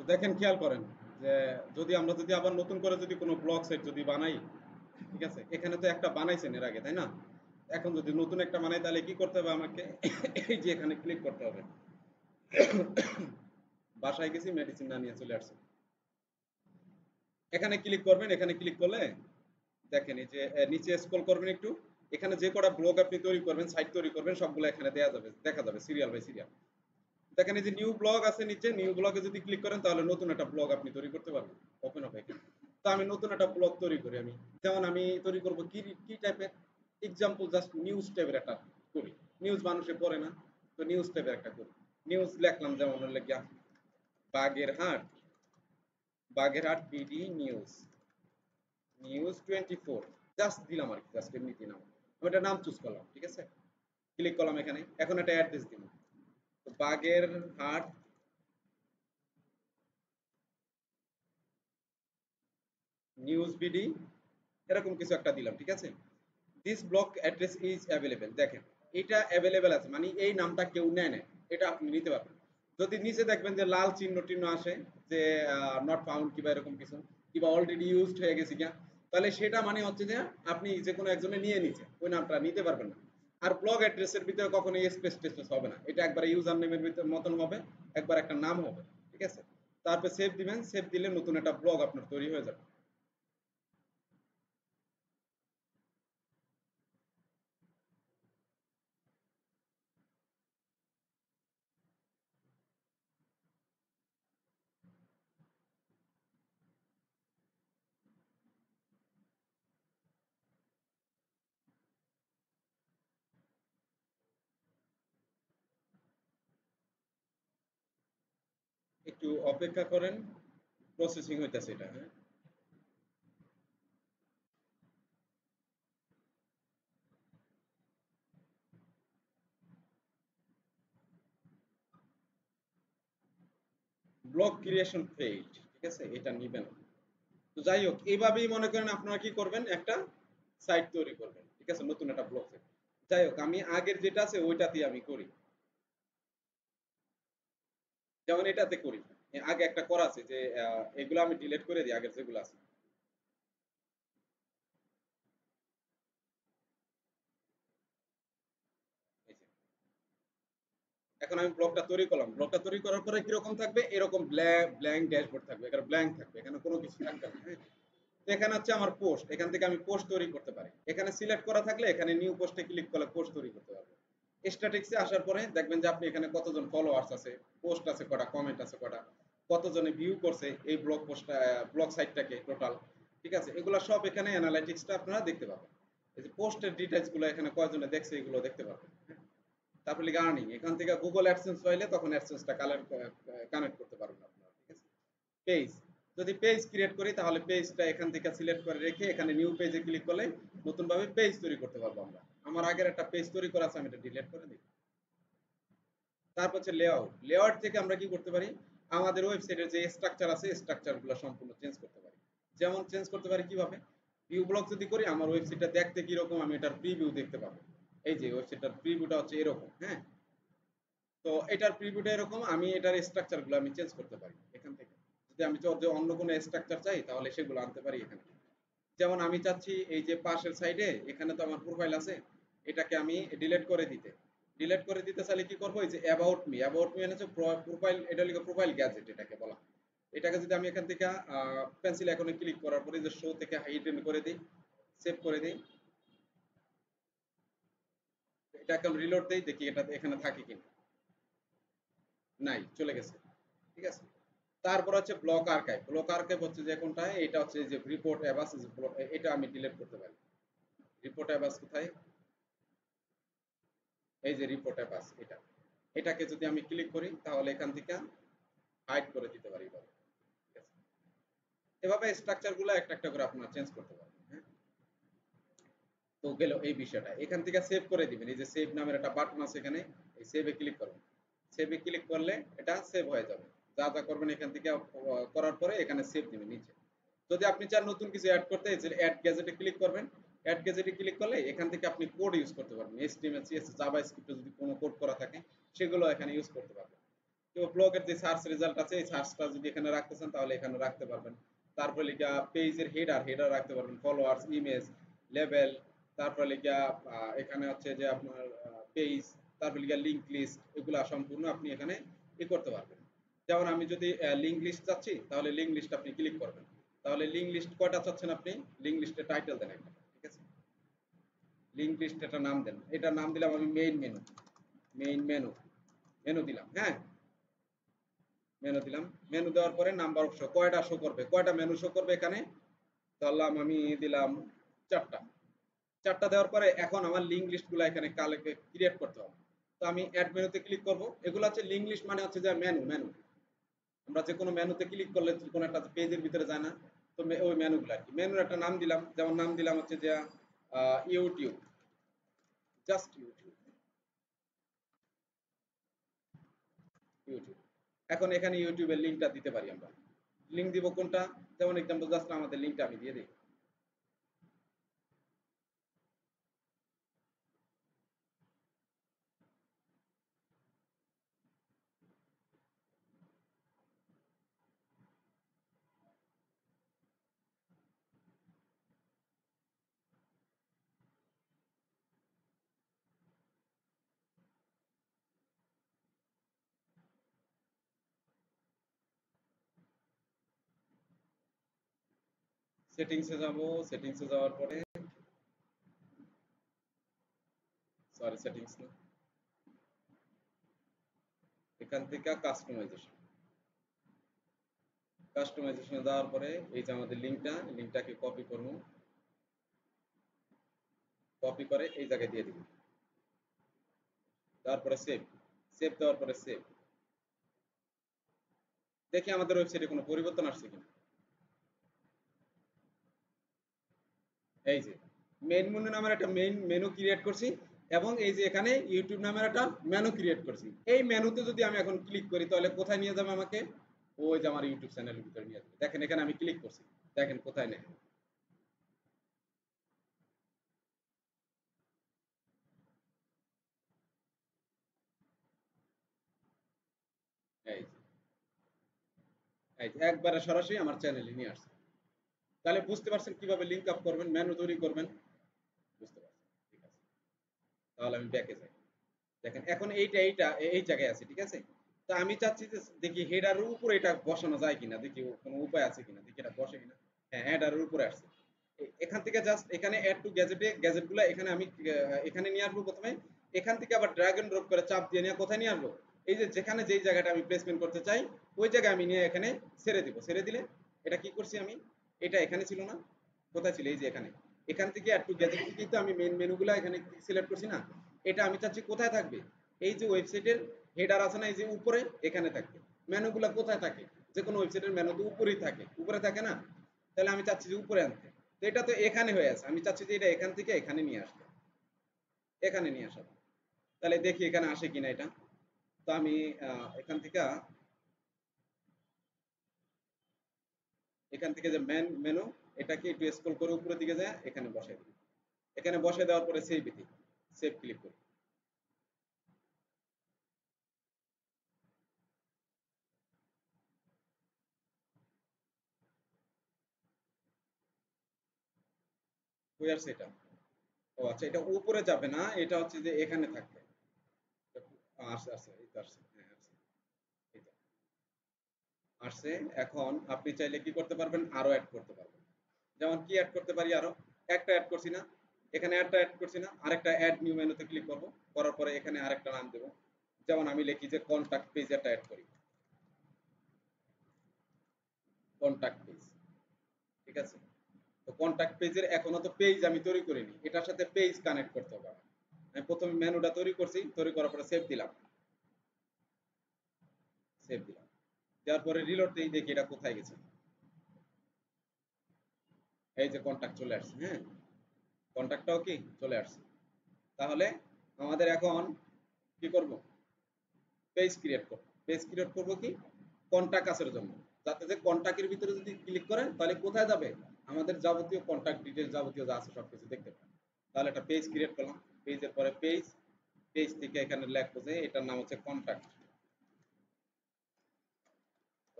দেখেন খেয়াল করেন যে যদি আবার নতুন করে যদি কোনো ব্লগ সাইট যদি বানাই, ঠিক আছে, এখানে তো একটা বানাইছেন এর আগে, তাই না? এখন যদি নতুন একটা বানাই তাহলে কি করতে হবে আমাকে? এই যে এখানে ক্লিক করতে হবে। বাসায় গেছি, মেডিসিন না নিয়ে চলে আসছি। এখানে ক্লিক করবেন, এখানে ক্লিক করলে দেখেন এই যে নিচে স্ক্রল করবেন একটু, এখানে যে কটা ব্লগ আপনি তৈরি করবেন, সাইট তৈরি করবেন, সবগুলো এখানে দেয়া যাবে, দেখা যাবে সিরিয়াল বাই সিরিয়াল। দেখেন এই যে নিউ ব্লগ আছে নিচে, নিউ ব্লগে যদি ক্লিক করেন তাহলে নতুন একটা ব্লগ আপনি তৈরি করতে পারবেন। ওপেন হবে এখানে। তো আমি নতুন একটা ব্লগ তৈরি করি আমি। যেমন আমি তৈরি করব কি কি টাইপের, এক্সাম্পল জাস্ট নিউজ টাইপের একটা করি। নিউজ মানুষে পড়ে না, তো নিউজ টাইপের একটা করি। নিউজ লিখলাম, যেমন লেখা Bagerhat, Bagerhat BD news, news 24, just দিলাম আর কি, জাস্ট এমনি দিলাম। আমি একটা নাম চুজ করলাম, ঠিক আছে, ক্লিক করলাম এখানে। এখন একটা অ্যাড্রেস দিব, তো বাগেরহাট নিউজ বিডি, এরকম কিছু একটা দিলাম, ঠিক আছে। This block address is available, দেখেন এটা অ্যাভেলেবেল আছে, মানে এই নামটা কেউ নেয় না, এটা আপনি নিতে পারবেন। যদি নিচে দেখবেন যে লাল চিহ্ন টিহ্ন আসে যে নট ফাউন্ড কিংবা এরকম কিছু, কিংবা অলরেডি ইউজড হয়ে গেছে কিনা, তাহলে সেটা মানে হচ্ছে যে আপনি যে কোনো একজনে নিয়ে নিচ্ছে, ওই নামটা নিতে পারবেন না। আর ব্লগ অ্যাড্রেসের ভিতরে কখনো স্পেস টেস্পেস হবে না, এটা একবার ইউজার নেমের ভিতরে মতন হবে, একবার একটা নাম হবে, ঠিক আছে। তারপর সেভ দিবেন, সেভ দিলে নতুন একটা ব্লগ আপনার তৈরি হয়ে যাবে। একটু অপেক্ষা করেন, প্রসেসিং হইতেছে এটা, হ্যাঁ। ব্লগ ক্রিয়েশন পেজ, ঠিক আছে, এটা নিবেন। তো যাই হোক, এইভাবেই মনে করেন আপনারা কি করবেন, একটা সাইট তৈরি করবেন, ঠিক আছে, নতুন একটা ব্লগ সাইট। যাই হোক, আমি আগের যেটা আছে ওইটাতে আমি করি, যেমন এটাতে করি। আগে একটা করা আছে যে এগুলো আমি ডিলিট করে দিই, আগের যেগুলো আছে। এই যে, এখন আমি ব্লগটা তৈরি করলাম, ব্লগটা তৈরি করার পরে কিরকম থাকবে, এরকম ব্ল্যাঙ্ক ড্যাশবোর্ড থাকবে, এখানে ব্ল্যাঙ্ক থাকবে, এখানে কোনো কিছু থাকবে না, হ্যাঁ। তো এখানে হচ্ছে আমার পোস্ট, এখান থেকে আমি পোস্ট তৈরি করতে পারি। এখানে সিলেক্ট করা থাকলে এখানে নিউ পোস্টে ক্লিক করলে পোস্ট তৈরি করতে পারবো। স্ট্যাটিক্সে আসার পরে দেখবেন যে আপনি এখানে কতজন ফলোয়ার্স আছে, পোস্ট আছে কটা, কমেন্ট আছে কটা, কতজনে ভিউ করছে এই ব্লগ পোস্টটা, ব্লগ সাইটটাকে টোটাল, ঠিক আছে, এগুলো সব এখানে অ্যানালাইটিক্সটা আপনারা দেখতে পাবেন। এই যে পোস্টের ডিটেইলস গুলো এখানে কয়জনে দেখছে এগুলো দেখতে পাবেন, হ্যাঁ? তারপরে লিখে আর্নিং, এখান থেকে গুগল অ্যাডসেন্স পাইলে তখন অ্যাডসেন্সটা কানেক্ট করতে পারবেন আপনারা, ঠিক আছে। পেজ, যদি পেজ ক্রিয়েট করি তাহলে পেজটা এখান থেকে সিলেক্ট করে রেখে এখানে নিউ পেজে ক্লিক করলে নতুন ভাবে পেজ তৈরি করতে পারবো আমরা। আমার আগের একটা পেজ তৈরি করা আছে, আমি এটা ডিলিট করে দিই। তারপর হচ্ছে লেআউট, লেআউট থেকে আমরা কি করতে পারি, আমাদের ওয়েবসাইটের যে স্ট্রাকচার আছে স্ট্রাকচারগুলো সম্পূর্ণ চেঞ্জ করতে পারি। যেমন চেঞ্জ করতে পারি কিভাবে, ভিউ ব্লগ যদি করি আমার ওয়েবসাইটটা দেখতে কিরকম আমি এটার প্রিভিউ দেখতে পাবো। এই যে ওয়েবসাইটটার প্রিভিউটা হচ্ছে এরকম, হ্যাঁ। তো এটার প্রিভিউটা এরকম, আমি এটার স্ট্রাকচারগুলো আমি চেঞ্জ করতে পারি এখান থেকে। যদি আমি যে অন্য কোনো স্ট্রাকচার চাই তাহলে সেগুলো আনতে পারি এখানে। যেমন আমি চাচ্ছি এই যে পাশের সাইডে এখানে তো আমার প্রোফাইল আছে, এটাকে আমি ডিলিট করে দিতে, ডিলিট করে দিতে চাইলে কি করবো, এই যে অ্যাবাউট মি, অ্যাবাউট মি হচ্ছে প্রোফাইল, এটা লিখে প্রোফাইল গ্যাজেট এটাকে বলা হয়। এটাকে যদি আমি এখান থেকে পেন্সিল আইকনে ক্লিক করার পরে যে শো থেকে হাইডেন করে দিই, সেভ করে দিই, এটা এখন রিলোড দেই, দেখি এটা এখানে থাকে কিনা। নাই, চলে গেছে, ঠিক আছে। তারপর হচ্ছে ব্লক আর্কাইভ, ব্লক আর্কাইভ হচ্ছে যে কোনটা, এটা হচ্ছে যে রিপোর্ট অ্যাবাস, এটা আমি ডিলিট করতে পারি। রিপোর্ট অ্যাবাস কোথায়, এই যে রিপোর্ট অ্যাবাস, এটা, এটাকে যদি আমি ক্লিক করি তাহলে এখান থেকে হাইড করে দিতে পারি এভাবে, ঠিক আছে। এভাবে স্ট্রাকচার গুলো একটা একটা করে আপনারা চেঞ্জ করতে পারবেন, হ্যাঁ। তো গেল এই বিষয়টা, এখান থেকে সেভ করে দিবেন, এই যে সেভ নামের একটা বাটন আছে এখানে, এই সেভে ক্লিক করবেন। সেভে ক্লিক করলে এটা সেভ হয়ে যাবে। যা যা করবেন এখান থেকে করার পরে এখানে সেভ দিবেন নিচে। যদি আপনি চান নতুন কিছু অ্যাড করতে, এই যে অ্যাড গ্যাজেটে ক্লিক করবেন। অ্যাড গ্যাজেটে ক্লিক করলে এখান থেকে আপনি কোড ইউজ করতে পারবেন, এইচটিএমএল সিএসএস জাভা স্ক্রিপ্টে যদি কোনো কোড করা থাকে সেগুলো এখানে ইউজ করতে পারবেন। কেউ ব্লগের যে সার্চ রেজাল্ট আছে এই সার্চটা যদি এখানে রাখতে চান তাহলে এখানে রাখতে পারবেন। তারপরে লিখা পেজের হেডার রাখতে পারবেন, ফলোয়ার্স, ইমেজ, লেভেল, তারপরে লিখা এখানে হচ্ছে যে আপনার পেজ, তারপরে লিখা লিংক লিস্ট, এগুলা সম্পূর্ণ আপনি এখানে করতে পারবেন। যেমন আমি যদি লিংক লিস্ট চাচ্ছি তাহলে লিংক লিস্ট আপনি ক্লিক করবেন। তাহলে লিংক লিস্ট কয়টা চাচ্ছেন আপনি, লিংক লিস্টের টাইটেল দেন একটা, ঠিক আছে। লিংক লিস্ট একটা নাম দেন, এটা নাম দিলাম আমি মেনু দিলাম, হ্যাঁ মেনু দিলাম। মেনু দেওয়ার পরে নাম্বার অফ শো, কয়টা শো করবে, কয়টা মেনু শো করবে এখানে, ধরলাম আমি দিলাম 4টা। 4টা দেওয়ার পরে এখন আমার লিংক লিস্টগুলো এখানে ক্রিয়েট করতে হবে। তো আমি অ্যাড মেনুতে ক্লিক করব। এগুলো হচ্ছে লিংক লিস্ট, মানে হচ্ছে যে মেনু আমরা যে কোনো মেনুতে ক্লিক করলে কোনো একটা পেজের ভিতরে যায় না, তো ওই মেনুগুলো আর কি। মেনুর একটা নাম দিলাম, যেমন নাম দিলাম হচ্ছে যে ইউটিউব, জাস্ট ইউটিউব। এখন এখানে ইউটিউবের লিঙ্কটা দিতে পারি আমরা। লিঙ্ক দিব কোনটা, যেমন এক্সাম্পল জাস্ট আমাদের লিঙ্কটা আমি দিয়ে দিই। সেটিংসে যাব, সেটিংসে যাওয়ার পরে সরি সেটিংস না, এখান থেকে কাস্টমাইজেশনে যাওয়ার পরে এই যে আমাদের লিঙ্কটাকে কপি করব, কপি করে এই জায়গায় দিয়ে দিব। তারপরে সেভ দেওয়ার পরে সেভ। দেখি আমাদের ওয়েবসাইটে কোনো পরিবর্তন আসছে কিনা। এই যে মেইন মেনু নামের একটা মেনু ক্রিয়েট করছি, এবং এই যে এখানে ইউটিউব নামের একটা মেনু ক্রিয়েট করছি। এই মেনুতে যদি আমি এখন ক্লিক করি তাহলে কোথায় নিয়ে যাবে আমাকে, ওই যে আমার ইউটিউব চ্যানেলের ভিতরে নিয়ে যাবে। দেখেন এখানে আমি ক্লিক করছি, দেখেন কোথায় নেয়। এই যে এই যে একবারে সরাসরি আমার চ্যানেলে নিয়ে আসছে। তাহলে বুঝতে পারছেন কিভাবে লিঙ্ক আপ করবেন, মেনু তৈরি করবেন, বুঝতে পারছেন, ঠিক আছে। তাহলে আমি ব্যাকে যাই। দেখেন এখন এইটা এই জায়গায় আছে, ঠিক আছে। তো আমি চাচ্ছি যে দেখি হেডারের উপরে এটা বসানো যায় কিনা, দেখি কোনো উপায় আছে কিনা, দেখি এটা বসে কিনা। হ্যাঁ, হেডারের উপরে আসছে। এখান থেকে জাস্ট এখানে অ্যাড টু গ্যাজেটগুলো এখানে আমি এখানে নিয়ে আসবো প্রথমে। এখান থেকে আবার ড্র্যাগ এন্ড ড্রপ করে চাপ দিয়ে নিয়ে কোথায় নিয়ে আসবো, এই যে যেখানে যেই জায়গাটা আমি প্লেসমেন্ট করতে চাই ওই জায়গায় আমি নিয়ে এখানে ছেড়ে দিব। ছেড়ে দিলে এটা কি করছি আমি, এটা এখানে ছিল না, কোথায় ছিল, এই যে এখানে। এখান থেকে অ্যাড টু গ্যাজেট থেকে তো আমি মেইন মেনুগুলো এখানে সিলেক্ট করছি না, এটা আমি চাচ্ছি কোথায় থাকবে, এই যে ওয়েবসাইটের হেডার আছে না এই যে উপরে, এখানে থাকবে। মেনুগুলো কোথায় থাকে, যে কোনো ওয়েবসাইটের মেনু তো উপরেই থাকে, উপরে থাকে না, তাহলে আমি চাচ্ছি যে উপরে আনতে। তো এটা তো এখানে হয়ে আছে, আমি চাচ্ছি যে এটা এখান থেকে এখানে নিয়ে আসতে, এখানে নিয়ে আসা। তাহলে দেখি এখানে আসে কিনা এটা। তো আমি এখান থেকে যে মেনু, এটাকে একটু স্ক্রল করে উপরের দিকে যায়, এখানে বসাই দিই। এখানে বসে দেওয়ার পরে সেভ ক্লিক করি। কই আসছে এটা, ও আচ্ছা, এটা উপরে যাবে না, এটা হচ্ছে যে এখানে থাকবে। আসছে আসছে, এই তো আসছে, হ্যাঁ আসছে, এই তো আসছে। এখন আপনি চাইলে কি করতে পারবেন, আরো অ্যাড করতে পারবেন। যেমন কি অ্যাড করতে পারি, আরো একটা অ্যাড করছি না, এখানে একটা অ্যাড করছি না, আরেকটা অ্যাড নিউ মেনুতে ক্লিক করব। করার পরে এখানে আরেকটা নাম দেব। যেমন আমি লিখি যে কন্টাক্ট পেজ, একটা অ্যাড করি, কন্টাক্ট পেজ, ঠিক আছে। তো কন্টাক্ট পেজের এখনো তো পেজ আমি তৈরি করিনি, এটার সাথে পেজ কানেক্ট করতে হবে আমার। আমি প্রথমে মেনুটা তৈরি করছি, তৈরি করার পরে সেভ দিলাম। দেওয়ার পরে রিলোড দিই, দেখি এটা কোথায় গেছে। এই যে কন্টাক্ট চলে আসছে, হ্যাঁ কন্টাক্টটাও কি চলে আসছে। তাহলে আমাদের এখন কি করব, পেজ ক্রিয়েট করব কি, কন্টাক্ট আসার জন্য, যাতে যে কন্টাক্টের ভিতরে যদি ক্লিক করেন তাহলে কোথায় যাবে, আমাদের যাবতীয় কন্টাক্ট ডিটেইলস যাবতীয় যা আছে সবকিছু দেখতে পাবেন। তাহলে একটা পেজ ক্রিয়েট করলাম, পেজের পরে পেজ থেকে এখানে লিখবো যে এটার নাম হচ্ছে contact,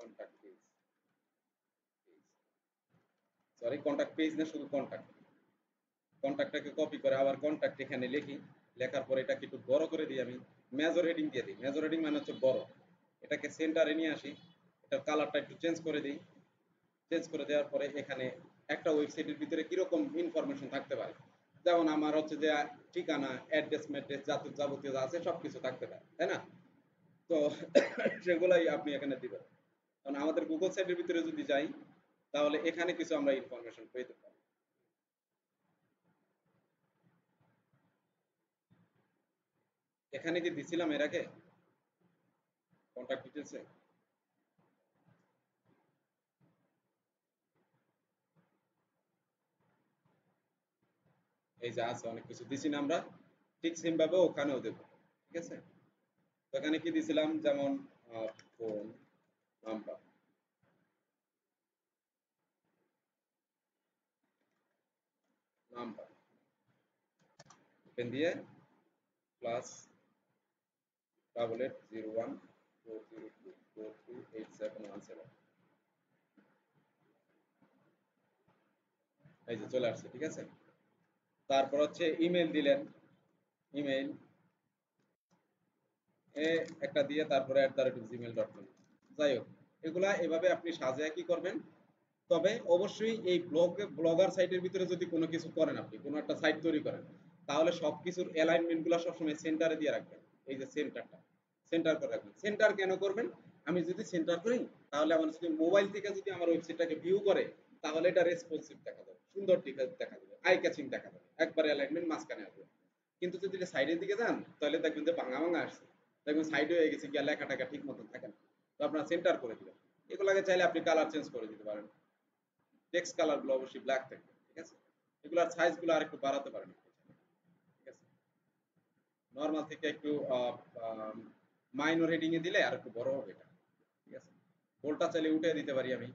contact page, sorry contact page না, শুধু কন্টাক্ট। কন্টাক্টটাকে কপি করে আবার কন্টাক্ট এখানে লিখি, লেখার পরে এটাকে একটু বড় করে দিই, আমি মেজর হেডিং দিয়ে দিই। মেজর হেডিং মানে হচ্ছে বড়। এটাকে সেন্টারে নিয়ে আসি, এটার কালারটা একটু চেঞ্জ করে দিই। চেঞ্জ করে দেওয়ার পরে এখানে একটা ওয়েবসাইটের ভিতরে কিরকম ইনফরমেশন থাকতে পারে, যেমন আমার হচ্ছে যে ঠিকানা, অ্যাড্রেস, ম্যাড্রেস, যাবতীয় যা আছে সবকিছু থাকতে পারে, তাই না? তো সেগুলাই আপনি এখানে দিবেন। কারণ আমাদের গুগল সাইটের ভিতরে যদি যাই, তাহলে এখানে কিছু আমরা ইনফরমেশন পেতে পারি। এখানে কি দিছিলাম এর আগে কন্ট্যাক্ট ডিটেলসে? এই যে আছে, অনেক কিছু দিছি না আমরা, ঠিক সেম ভাবে ওখানেও দেব। ঠিক আছে, তো এখানে কি দিছিলাম, যেমন ফোন নাম্বার, নাম্বার পেন দিয়ে +880140242871 এই যে চলে আসছে। ঠিক আছে, তারপর হচ্ছে ইমেল দিলেন, ইমেল এ একটা দিয়ে তারপরে @gmail.com। যাই হোক, এগুলা এভাবে আপনি সাজিয়ে কি করবেন। তবে অবশ্যই এই ব্লগার সাইটের ভিতরে যদি কোনো কিছু করেন, আপনি কোনো একটা সাইট তৈরি করেন, তাহলে সবকিছুর অ্যালাইনমেন্টগুলো সবসময় সেন্টারে দিয়ে রাখবেন। এই যে সেন্টারটা, সেন্টার করে রাখবেন। সেন্টার কেন করবেন? আমি যদি সেন্টার করি, তাহলে আমার যদি মোবাইল থেকে যদি আমার ওয়েবসাইটটাকে ভিউ করে, তাহলে এটা রেসপন্সিভ দেখা যাবে, সুন্দর দেখা যাবে, আই ক্যাচিং দেখা যাবে, একবার অ্যালাইনমেন্ট মাঝখানে আসবে। কিন্তু যদি সাইডের দিকে যান, তাহলে দেখবেন যে ভাঙা ভাঙা আসছে, দেখবেন সাইডে হয়ে গেছে, গিয়া লেখা টাকা ঠিক মতন থাকে না। তো আপনার সেন্টার করে দিবেন। এগুলাকে চাইলে আপনি কালার চেঞ্জ করে দিতে পারেন। টেক্সট কালার গুলো অবশ্যই ব্ল্যাক থাকবে। ঠিক আছে, এগুলার সাইজ গুলো আরেকটু বাড়াতে পারেন। ঠিক আছে, নর্মাল থেকে একটু মাইনর হেডিং এ দিলে আর একটু বড় হবে এটা। ঠিক আছে, বোল্ডটা চাইলে উঠে দিতে পারি আমি।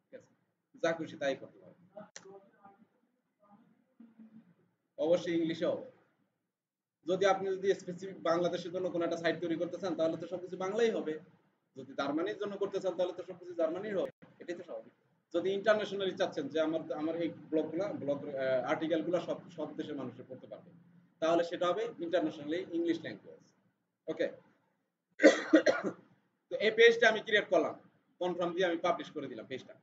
ঠিক আছে, যা খুশি তাই করতে পারি। অবশ্যই ইংলিশে হবে। যদি আপনি যদি স্পেসিফিক বাংলাদেশের জন্য কোনো একটা সাইট তৈরি করতে চান, তাহলে তো সবকিছু বাংলাই হবে। যদি জার্মানির জন্য করতে চান, তাহলে তো সবকিছু জার্মানির হবে। এটাই তো স্বাভাবিক। যদি ইন্টারন্যাশনালি চাচ্ছেন যে আমার এই ব্লগ আর্টিকেল গুলো সব সব দেশের মানুষের পড়তে পারবে, তাহলে সেটা হবে ইন্টারন্যাশনালি ইংলিশ ল্যাঙ্গুয়েজ। ওকে, তো এই পেজটা আমি ক্রিয়েট করলাম, কনফার্ম দিয়ে আমি পাবলিশ করে দিলাম পেজটা।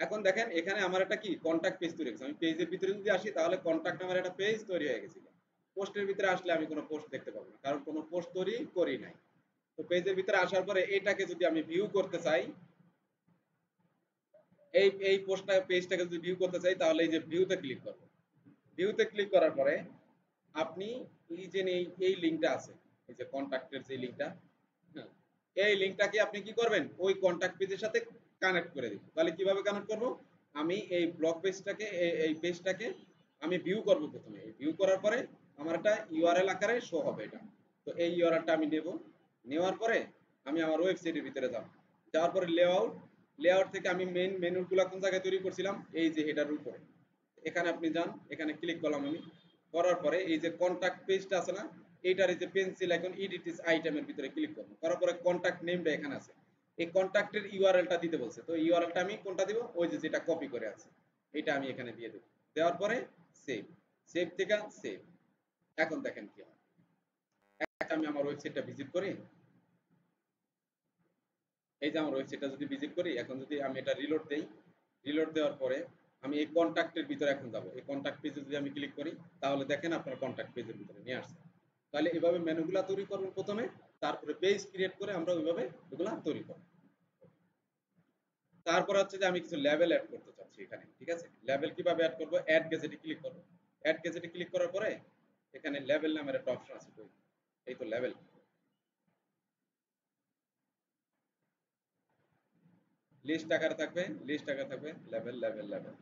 এখন দেখেন এখানে আমার একটা কি কন্টাক্ট পেজ তৈরি হয়েছে। আমি পেজের ভিতরে যদি আসি, তাহলে কন্টাক্ট আমার একটা পেজ তৈরি হয়ে গেছিল। পোস্টের ভিতরে আসলে আমি কোনো পোস্ট দেখতে পাবো না, কারণ কোনো পোস্ট তৈরি করি নাই। তো পেজের ভিতরে আসার পরে এটাকে যদি আমি ভিউ করতে চাই, এই পোস্টটা পেজটাকে যদি ভিউ করতে চাই, তাহলে এই যে ভিউতে ক্লিক করব। ভিউতে ক্লিক করার পরে আপনি এই যে এই লিঙ্কটা আছে, এই যে কন্টাক্টের যে লিঙ্কটা, হ্যাঁ, এই লিঙ্কটাকে আপনি কি করবেন, ওই কন্টাক্ট পেজের সাথে কানেক্ট করে দিবেন। তাহলে কিভাবে কানেক্ট করব, আমি এই ব্লগ পেজটাকে এই পেজটাকে আমি ভিউ করব। প্রথমে ভিউ করার পরে আমার একটা ইউআরএল আকারে শো হবে এটা। তো এই ইউআরএলটা আমি নেব, নেওয়ার পরে আমি আমার ওয়েবসাইটের ভিতরে যাব। যাওয়ার পরে লেআউট, লেআউট থেকে আমি মেইন মেনুগুলো কোন জায়গায় তৈরি করছিলাম, এই যে হেডার উপরে, এখানে আপনি যান, এখানে ক্লিক করলাম আমি। করার পরে এই যে কন্টাক্ট পেজটা আছে না, এইটার এই যে পেন্সিল আইকন, এডিট ইস আইটেমের ভিতরে ক্লিক করব। করার পরে কন্টাক্ট নেমটা এখানে আছে, এই কন্টাক্টের ইউআরএলটা দিতে বলছে। তো ইউআরএলটা আমি কোনটা দিব, ওই যে যেটা কপি করে আছে এটা আমি এখানে দিয়ে দেব। দেওয়ার পরে সেভ, সেভ থেকে সেভ। এখন দেখেন কি হয়। আমি আমার ওয়েবসাইটটা ভিজিট করি, এই যে আমার ওয়েবসাইটটা যদি ভিজিট করি, এখন যদি আমি এটা রিলোড দেই, রিলোড দেওয়ার পরে আমি এই কন্টাক্টের ভিতরে এখন যাব। এই কন্টাক্ট পেজে যদি আমি ক্লিক করি, তাহলে দেখেন আপনার কন্টাক্ট পেজের ভিতরে নিয়ে আসছে। তাহলে এভাবে মেনুগুলা তৈরি করবেন প্রথমে, তারপরে পেজ ক্রিয়েট করে আমরা ওইভাবে এগুলা তৈরি করব। তারপর হচ্ছে যে আমি কিছু লেভেল অ্যাড করতে চাচ্ছি এখানে। ঠিক আছে, লেভেল কিভাবে অ্যাড করব, অ্যাড গেজেটে ক্লিক করব। অ্যাড গেজেটে ক্লিক করার পরে এখানে লেভেল নামের একটা অপশন আছে, এই তো লেভেল, লিস্ট আকারে থাকবে, লিস্ট আকারে থাকবে লেভেল লেভেল লেভেল।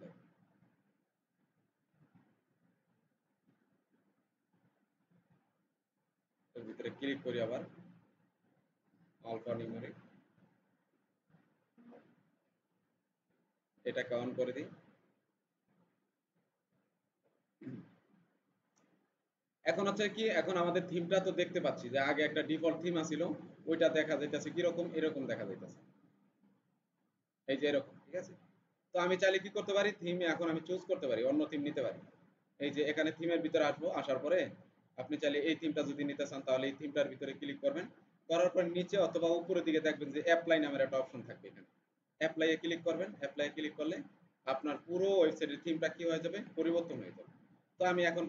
এর ভিতরে ক্লিক করি আবার, আলফা নিউমেরিক, এটাকে অন করে দিই। এখন হচ্ছে কি, এখন আমাদের থিমটা তো দেখতে পাচ্ছি যে আগে একটা ডিফল্ট থিম আছিল, ওইটা দেখা যাইতেছে কিরকম, এরকম দেখা যাইতেছে, এই যে এরকম, ঠিক আছে। তো আমি চাইলে কি করতে পারি, থিম এখন আমি চুজ করতে পারি, অন্য থিম নিতে পারি। এই যে এখানে থিমের ভিতরে আসবো, আসার পরে আপনি চাইলে এই থিমটা যদি নিতে চান তাহলে এই থিমটার ভিতরে ক্লিক করবেন, করার পর নিচে অথবা উপরের দিকে দেখবেন যে অ্যাপ্লাই নামের একটা অপশন থাকবে, এখানে অ্যাপ্লাইয়ে ক্লিক করবেন। অ্যাপ্লাইয়ে ক্লিক করলে আপনার পুরো ওয়েবসাইটের থিমটা কি হয়ে যাবে, পরিবর্তন হয়ে যাবে। তো আমি এখন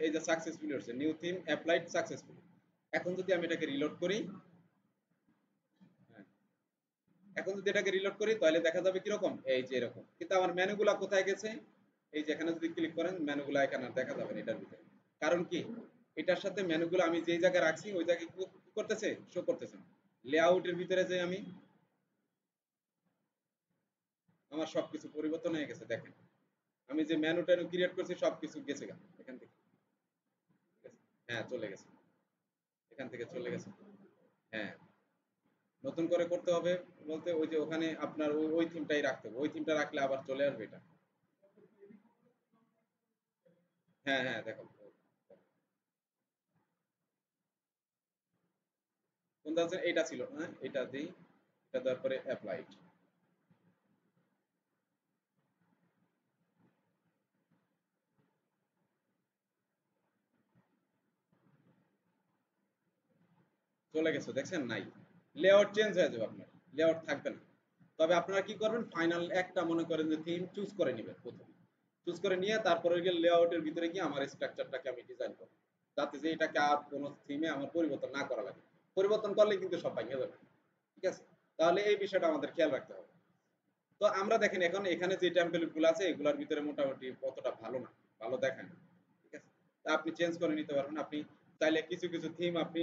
এই যে সাকসেসফুলি হচ্ছে, নিউ থিম অ্যাপ্লাইড সাকসেসফুলি। এখন যদি আমি এটাকে রিলোড করি, হ্যাঁ, এখন যদি এটাকে রিলোড করি তাহলে দেখা যাবে কিরকম, এই যে এরকম। কিন্তু আমার মেনুগুলা কোথায় গেছে, এই যে এখানে যদি ক্লিক করেন মেনুগুলা এখানে আর দেখা যাবে না এটার ভিতরে। কারণ কি, এটার সাথে মেনুগুলো আমি যেই জায়গায় রাখছি ওই জায়গায় কি করতেছে, শো করতেছে না। লেআউটের ভিতরে যে আমি, আমার সবকিছু পরিবর্তন হয়ে গেছে দেখেন, আমি যে মেনু টেনু ক্রিয়েট করছি সবকিছু গেছে গা এখান থেকে, ঠিক আছে? হ্যাঁ চলে গেছে, এখান থেকে চলে গেছে। হ্যাঁ, নতুন করে করতে হবে বলতে ওই যে ওখানে আপনার ওই থিমটাই রাখতে হবে, ওই থিমটা রাখলে আবার চলে আসবে এটা। হ্যাঁ হ্যাঁ দেখো, কোনটা আছে, এটা ছিল না, এটা দিই, এটা দেওয়ার পরে অ্যাপ্লাইড, চলে গেছে দেখছেন, নাই, লেআউট চেঞ্জ হয়ে যাবে, আপনার লেআউট থাকবে না। তবে আপনারা কি করবেন, ফাইনাল একটা মনে করেন যে থিম চুজ করে নেবেন প্রথমে, চুজ করে নিয়ে তারপরে গিয়ে লেআউটের ভিতরে গিয়ে আমার স্ট্রাকচারটাকে আমি ডিজাইন করব, যাতে যে এটাকে আর কোনো থিমে আমার পরিবর্তন না করা লাগে। পরিবর্তন করলে কিন্তু সব ভেঙে যাবে, ঠিক আছে। তাহলে এই বিষয়টা আমাদের খেয়াল রাখতে হবে। তো আমরা দেখেন এখন এখানে যে টেমপ্লেট গুলো আছে এগুলোর ভিতরে মোটামুটি কতটা ভালো না, ভালো দেখায় না, ঠিক আছে। তা আপনি চেঞ্জ করে নিতে পারবেন, আপনি চাইলে কিছু কিছু থিম আপনি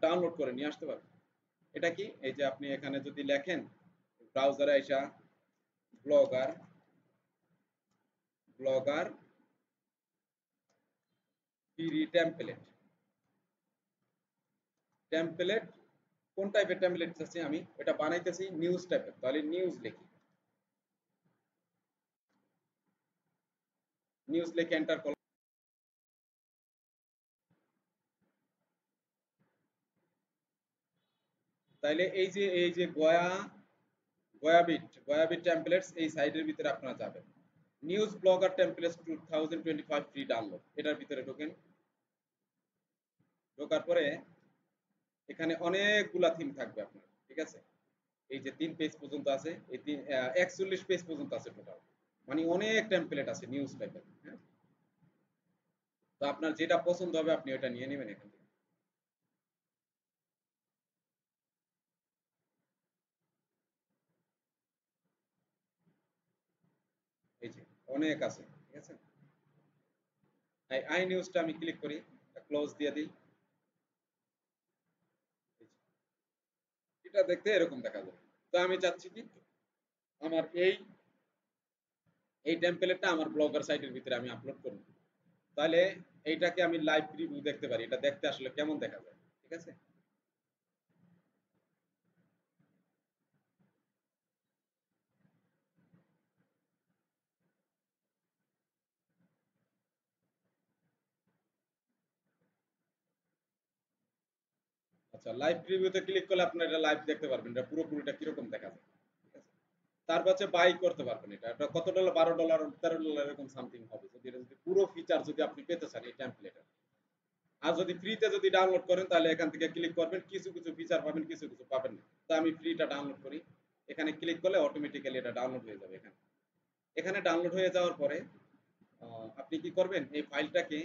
ডাউনলোড করে নিয়ে আসতে পারবেন। এটা কি, এই যে আপনি এখানে যদি লেখেন ব্রাউজারে আইসা blogger, blogger free template, template কোন টাইপের টেমপ্লেট চাচ্ছি আমি, এটা বানাইতেছি নিউজ টাইপের, তাহলে নিউজ লিখি, নিউজ লিখে এন্টার করলাম। তাইলে এই যে গয়াবিট টেমপ্লেটস এই সাইটের ভিতরে আপনারা যাবেন, news blogger templates 2025 free download, এটার ভিতরে ঢোকেন। ঢোকার পরে এখানে অনেকগুলা থিম থাকবে আপনার, ঠিক আছে। এই যে 3 পেজ পর্যন্ত আছে, এই 41 পেজ পর্যন্ত আছে টোটাল, মানে অনেক টেমপ্লেট আছে নিউজ টাইপের, হ্যাঁ। তো আপনার যেটা পছন্দ হবে আপনি ওটা নিয়ে নেবেন এখান থেকে। এই যে অনেক আছে, ঠিক আছে। আই নিউজটা আমি ক্লিক করি, ক্লোজ দিয়ে দিই। এটা দেখতে এরকম দেখা যাবে। তো আমি চাচ্ছি কি, আমার এই টেমপ্লেটটা আমার ব্লগার সাইটের ভিতরে আমি আপলোড করব, তাহলে এইটাকে আমি লাইভ রিভিউ দেখতে পারি, এটা দেখতে আসলে কেমন দেখা যায়, ঠিক আছে। আচ্ছা, লাইভ প্রিভিউতে ক্লিক করলে আপনারা এটা লাইভ দেখতে পারবেন, এটা পুরোপুরিটা কিরকম দেখা যায়, ঠিক আছে। তারপর হচ্ছে বাই করতে পারবেন, এটা কত ডলার, $12 $13 এরকম সামথিং হবে, যদি এটা যদি পুরো ফিচার যদি আপনি পেতে চান এই টেমপ্লেটের। আর যদি ফ্রিতে যদি ডাউনলোড করেন তাহলে এখান থেকে ক্লিক করবেন, কিছু কিছু ফিচার পাবেন, কিছু কিছু পাবেন না। তো আমি ফ্রিটা ডাউনলোড করি, এখানে ক্লিক করলে অটোমেটিক্যালি এটা ডাউনলোড হয়ে যাবে। এখানে এখানে ডাউনলোড হয়ে যাওয়ার পরে আপনি কি করবেন, এই ফাইলটাকে,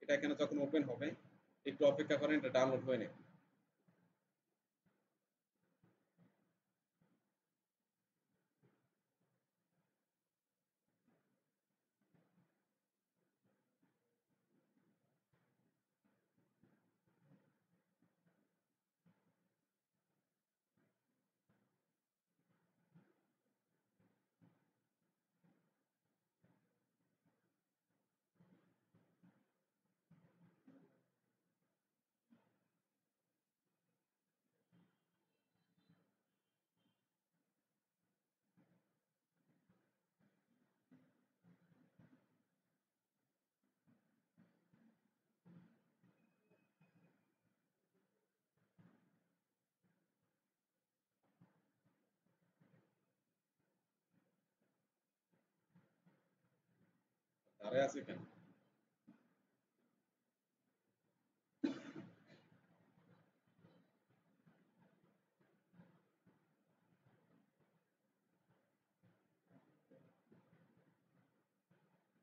এটা এখানে যখন ওপেন হবে একটু অপেক্ষা করেন, এটা ডাউনলোড হয়ে নেবে। দাঁড়ায় আছে কেন?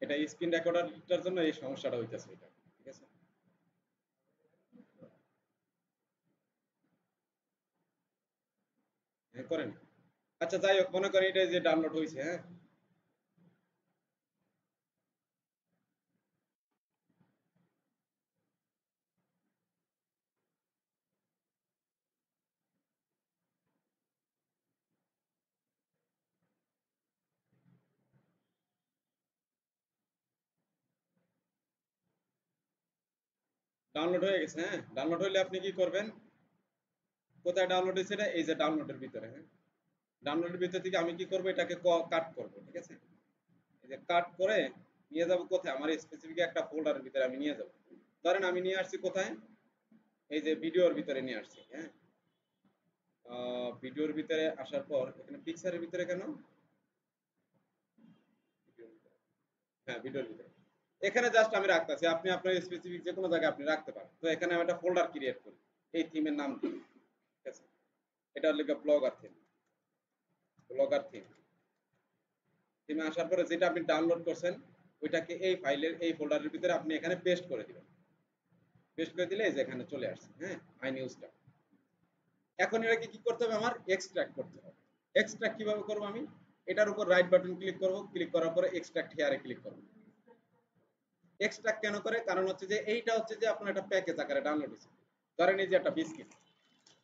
এটা স্ক্রিন রেকর্ডারটার জন্য এই সমস্যাটা হইতেছে এটা, ঠিক আছে? হ্যাঁ করেন। আচ্ছা যাই হোক, মনে করেন এটা যে ডাউনলোড হয়েছে, হ্যাঁ ডাউনলোড হয়ে গেছে। হ্যাঁ ডাউনলোড হইলে আপনি কি করবেন, কোথায় ডাউনলোড হয়েছে এটা, এই যে ডাউনলোডের ভিতরে, হ্যাঁ ডাউনলোডের ভিতর থেকে আমি কি করব, এটাকে কাট করব, ঠিক আছে? এই যে কাট করে নিয়ে যাব কোথায়, আমার স্পেসিফিক একটা ফোল্ডারের ভিতরে আমি নিয়ে যাব। ধরেন আমি নিয়ে আসছি কোথায়, এই যে ভিডিওর ভিতরে নিয়ে আসছি, হ্যাঁ ভিডিওর ভিতরে আসার পর এখানে পিকচারের ভিতরে কেন, ভিডিওর ভিতরে, হ্যাঁ ভিডিওর ভিতরে, এখানে জাস্ট আমি রাখতেছি, আপনি আপনার স্পেসিফিক যে কোনো জায়গায় আপনি রাখতে পারেন। তো এখানে আমি একটা ফোল্ডার ক্রিয়েট করি এই থিমের নাম দিয়ে, ঠিক আছে? এটা হলো ব্লগার থিম, ব্লগার থিম। থিমে আসার পরে যেটা আপনি ডাউনলোড করছেন ওইটাকে এই ফাইলের এই ফোল্ডারের ভিতরে আপনি এখানে পেস্ট করে দিবেন। পেস্ট করে দিলে এই যে এখানে চলে আসছে, হ্যাঁ আই নিউজটা। এখন এটাকে কি করতে হবে, আমার এক্সট্রাক্ট করতে হবে। এক্সট্রাক্ট কিভাবে করব, আমি এটার উপর রাইট বাটন ক্লিক করব, ক্লিক করার পরে এক্সট্রাক্ট হেয়ারে ক্লিক করব। এক্সট্রাক্ট কেন করে, কারণ হচ্ছে যে এইটা হচ্ছে যে আপনার একটা প্যাকেজ আকারে ডাউনলোড হয়েছে। ধরেন এই যে একটা বিস্কিট,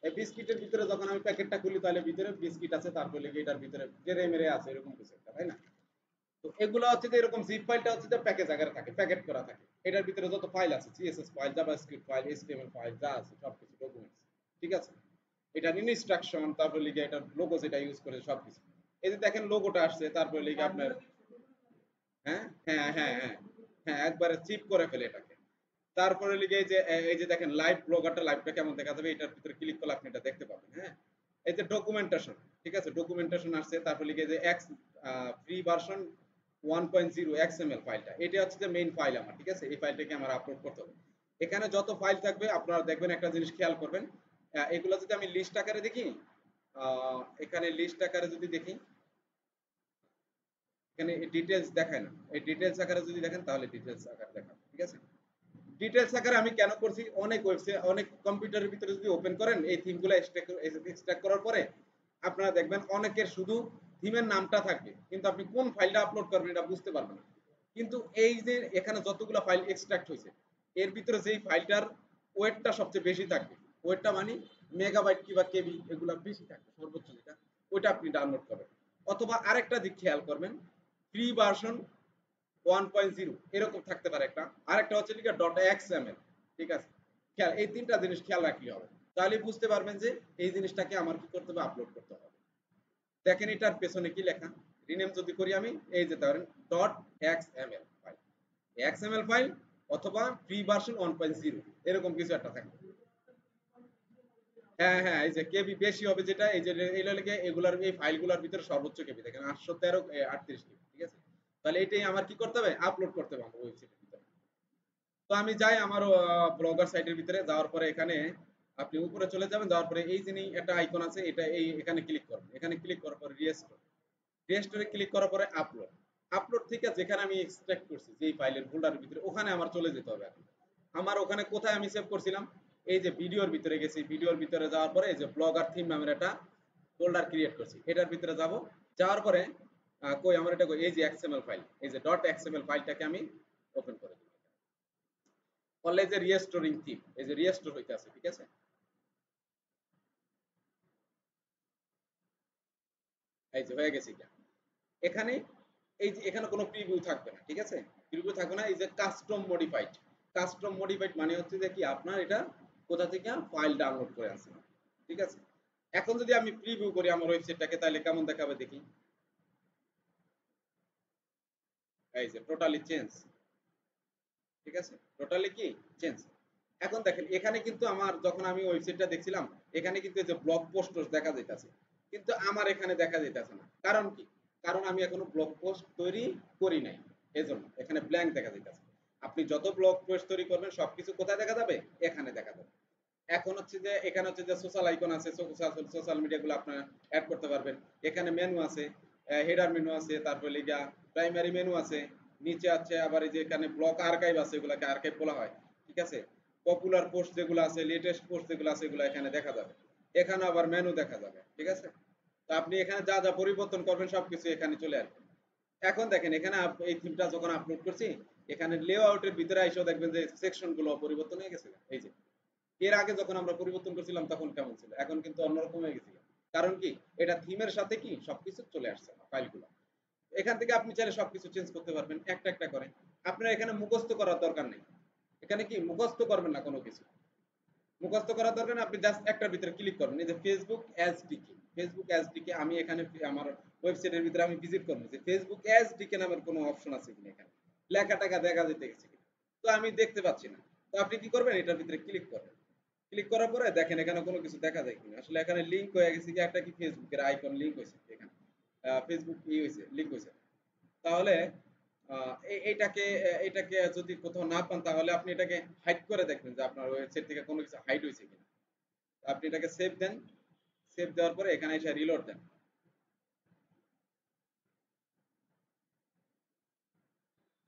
এই বিস্কিটের ভিতরে যখন আমি প্যাকেটটা খুলি তাহলে ভিতরে বিস্কিট আছে, তারপরে এটার ভিতরে জেরে মেরে আছে এরকম কিছু একটা, তাই না? তো এগুলো হচ্ছে যে এরকম জিপ ফাইলটা হচ্ছে যে প্যাকেজ আকারে থাকে, প্যাকেট করা থাকে। এটার ভিতরে যত ফাইল আছে, CSS file, JavaScript file, HTML file যা আছে সবকিছু ডকুমেন্টস, ঠিক আছে? এটার ইনস্ট্রাকশন, তারপরে লিখে এটার লোগো যেটা ইউজ করে সবকিছু। এই যে দেখেন লোগোটা আসছে, তারপরে লিখে আপনার, হ্যাঁ হ্যাঁ হ্যাঁ হ্যাঁ হ্যাঁ একবারে চিপ করে ফেলে এটাকে। তারপরে লিখে এই যে দেখেন লাইভ ব্লগারটা, লাইভটা কেমন দেখা যাবে, এটার ভিতরে ক্লিক করলে আপনি এটা দেখতে পাবেন, হ্যাঁ। এই যে ডকুমেন্টেশন, ঠিক আছে, ডকুমেন্টেশন আসছে, তারপর লিখে যে এক্স ফ্রি ভার্সন 1.0 এক্সএমএল ফাইলটা, এটা হচ্ছে যে মেইন ফাইল আমার, ঠিক আছে? এই ফাইলটাকে আমার আপলোড করতে হবে। এখানে যত ফাইল থাকবে আপনারা দেখবেন একটা জিনিস খেয়াল করবেন, এগুলো যদি আমি লিস্ট আকারে দেখি, এখানে লিস্ট আকারে যদি দেখি, এখানে ডিটেলস দেখায় না, এই ডিটেলস আকারে যদি দেখেন তাহলে ডিটেলস আকারে দেখাবে, ঠিক আছে? ডিটেলস আকারে আমি কেন করছি, অনেক ওয়েবসাইট, অনেক কম্পিউটারের ভিতরে যদি ওপেন করেন এই থিমগুলো এক্সট্রাক্ট করার পরে আপনারা দেখবেন অনেকের শুধু থিমের নামটা থাকবে, কিন্তু আপনি কোন ফাইলটা আপলোড করবেন এটা বুঝতে পারবেন না। কিন্তু এই যে এখানে যতগুলো ফাইল এক্সট্রাক্ট হয়েছে এর ভিতরে যেই ফাইলটার ওয়েটটা সবচেয়ে বেশি থাকবে, ওয়েটটা মানে মেগাবাইট কিংবা কেবি, এগুলো বেশি থাকবে সর্বোচ্চ যেটা, ওইটা আপনি ডাউনলোড করবেন। অথবা আরেকটা দিক খেয়াল করবেন, ফ্রি ভার্সন 1.0 এরকম থাকতে পারে একটা, আরেকটা হচ্ছে লিখে ডট এক্সএমএল, ঠিক আছে? খেয়াল, এই তিনটা জিনিস খেয়াল রাখলে হবে, তাহলে বুঝতে পারবেন যে এই জিনিসটাকে আমার কি করতে হবে, আপলোড করতে হবে। দেখেন এটার পেছনে কি লেখা, রিনেম যদি করি আমি, এই যে ধরেন dot XML file, XML file অথবা ফ্রি ভার্সন 1.0 এরকম কিছু একটা থাকবে। হ্যাঁ হ্যাঁ এই যে কেবি বেশি হবে যেটা, এই যে এই লেগে এগুলার এই ফাইলগুলোর ভিতরে সর্বোচ্চ কেবি দেখেন 813 38 কেবি, ঠিক আছে? তাহলে এটাই আমার কি করতে হবে, আপলোড করতে হবে আমার ওয়েবসাইটের ভিতরে। তো আমি যাই আমার ব্লগার সাইটের ভিতরে, যাওয়ার পরে এখানে আপনি উপরে চলে যাবেন, যাওয়ার পরে এই যিনি একটা আইকন আছে, এটা এই এখানে ক্লিক করবেন, এখানে ক্লিক করার পরে রিস্টোর, রিস্টোরে ক্লিক করার পরে আপলোড, আপলোড থেকে যেখানে আমি এক্সট্রাক্ট করছি যেই ফাইলের ফোল্ডারের ভিতরে ওখানে আমার চলে যেতে হবে এখন। আমার ওখানে কোথায় আমি সেভ করছিলাম, এই যে ভিডিওর ভিতরে গেছি, ভিডিওর ভিতরে যাওয়ার পরে এই যে ব্লগার থিম নামের একটা ফোল্ডার ক্রিয়েট করছি, এটার ভিতরে যাব, যাওয়ার পরে কই আমার এটা কই, এই যে এক্সএমএল ফাইল, এই যে ডট এক্সএমএল ফাইলটাকে আমি ওপেন করে দিই, করলে যে রিস্টোরিং থিম, এই যে রিস্টোর হইতে আছে, ঠিক আছে? এই যে হয়ে গেছে এটা। এখানে এই যে এখানে কোনো প্রিভিউ থাকবে না, ঠিক আছে? প্রিভিউ থাকবে না, এই যে কাস্টম মডিফাইড, কাস্টম মডিফাইড মানে হচ্ছে যে কি আপনার এটা কোথা থেকে ফাইল ডাউনলোড করে আনছেন, ঠিক আছে? এখন যদি আমি প্রিভিউ করি আমার ওয়েবসাইটটাকে তাহলে কেমন দেখাবে দেখি, এই যে টোটালি চেঞ্জ, ঠিক আছে? টোটালি কি চেঞ্জ। এখন দেখেন এখানে কিন্তু আমার যখন আমি ওয়েবসাইটটা দেখছিলাম এখানে কিন্তু এই যে ব্লগ পোস্ট দেখা যাইতেছে, কিন্তু আমার এখানে দেখা যাইতেছে না, কারণ কি, কারণ আমি এখনো ব্লগ পোস্ট তৈরি করি নাই। এজন্য এখানে ব্ল্যাঙ্ক দেখা যাইতেছে। আপনি যত ব্লগ পোস্ট তৈরি করবেন সবকিছু কোথায় দেখা যাবে? এখানে দেখা যাবে। এখন হচ্ছে যে এখানে হচ্ছে যে সোশ্যাল আইকন আছে, সোশ্যাল মিডিয়াগুলো আপনারা অ্যাড করতে পারবেন। এখানে মেনু আছে, হেডার মেনু আছে, তারপরে লিগা প্রাইমারি মেনু আছে, নিচে আছে আবার এই যে এখানে ব্লক আর্কাইভ আছে, এগুলাকে আর্কাইভ বলা হয়। ঠিক আছে? পপুলার পোস্ট যেগুলো আছে, লেটেস্ট পোস্ট যেগুলো আছে, এগুলো এখানে দেখা যাবে। এখানে আবার মেনু দেখা যাবে। ঠিক আছে? তো আপনি এখানে যা যা পরিবর্তন করবেন সবকিছু এখানে চলে আসবে। এখন দেখেন এখানে এই থিমটা যখন আপলোড করছি, এখানে লেআউটের ভিতরে এসেও দেখবেন যে সেকশন গুলো পরিবর্তন হয়ে গেছে। এই যে এর আগে যখন আমরা পরিবর্তন করছিলাম তখন কেমন ছিল, এখন কিন্তু অন্যরকম হয়ে গেছিল। কারণ কি, এটা থিমের সাথে কি সবকিছু চলে আসছে ফাইলগুলো। এখান থেকে আপনি চাইলে সবকিছু চেঞ্জ করতে পারবেন একটা একটা করে। আপনার এখানে মুখস্থ করার দরকার নেই। এখানে কি মুখস্থ করবেন না কোনো কিছু, মুখস্থ করার দরকার নেই। আপনি জাস্ট একটার ভিতরে ক্লিক করবেন, এই যে ফেসবুক এসডিকে, ফেসবুক এসডিকে আমি এখানে আমার ওয়েবসাইটের ভিতরে আমি ভিজিট করবো যে ফেসবুক এসডিকে নামের কোনো অপশন আছে কিনা, এখানে লেখা টাকা দেখা যেতে গেছে কিনা, তো আমি দেখতে পাচ্ছি না। তো আপনি কি করবেন, এটার ভিতরে ক্লিক করবেন। ক্লিক করার পরে দেখেন এখানে কোনো কিছু দেখা যায় কিনা। আসলে এখানে লিংক হয়ে গেছে কি, একটা কি ফেসবুকের আইকন লিংক হয়েছে এখানে, ফেসবুক ই হয়েছে, লিংক হয়েছে। তাহলে এইটাকে এটাকে যদি কোথাও না পান তাহলে আপনি এটাকে হাইড করে দেখবেন যে আপনার ওয়েবসাইট থেকে কোনো কিছু হাইড হয়েছে কিনা। আপনি এটাকে সেভ দেন, সেভ দেওয়ার পরে এখানে এসে রিলোড দেন।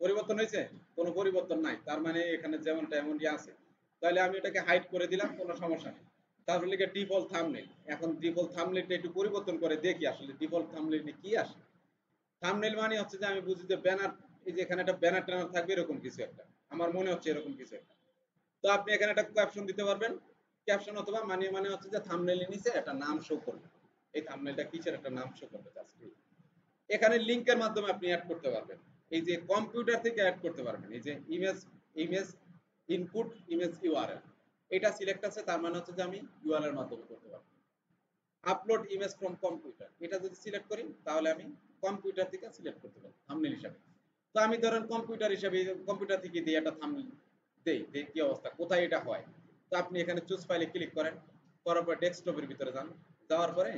পরিবর্তন হয়েছে? কোনো পরিবর্তন নাই, তার মানে এখানে যেমনটা এমনই আছে। তাহলে আমি এটাকে হাইড করে দিলাম, কোনো সমস্যা নেই। তারপর লিখে ডিফল্ট থাম্বনেল। এখন ডিফল্ট থাম্বনেলটা একটু পরিবর্তন করে দেখি আসলে ডিফল্ট থাম্বনেলটা কি আসে। থাম্বনেল মানে হচ্ছে যে আমি বুঝি যে ব্যানার, এই যে এখানে একটা ব্যানার ট্যানার থাকবে এরকম কিছু একটা, আমার মনে হচ্ছে এরকম কিছু একটা। তো আপনি এখানে একটা ক্যাপশন দিতে পারবেন, ক্যাপশন অথবা মানে হচ্ছে যে থাম্বনেলের নিচে একটা নাম শো করবে। এই থাম্বনেলটা কিসের একটা নাম শো করবে জাস্ট। এখানে লিংকের মাধ্যমে আপনি অ্যাড করতে পারবেন। এই যে কম্পিউটার থেকে অ্যাড করতে পারবেন। এই যে image, image input, image URL, এটা সিলেক্ট আছে, তার মানে হচ্ছে যে আমি ইউআরএল এর মাধ্যমে করতে পারবো। আপলোড ইমেজ ফ্রম কম্পিউটার, এটা যদি সিলেক্ট করি তাহলে আমি কম্পিউটার থেকে সিলেক্ট করতে পারবো থাম্বনেল হিসাবে। তো আমি ধরেন কম্পিউটার হিসাবে কম্পিউটার থেকে দিয়ে একটা থাম্বনেল দেই, দেই কি অবস্থা, কোথায় এটা হয়। তো আপনি এখানে চুজ ফাইলে ক্লিক করেন, করার পর ডেস্কটপের ভিতরে যান, যাওয়ার পরে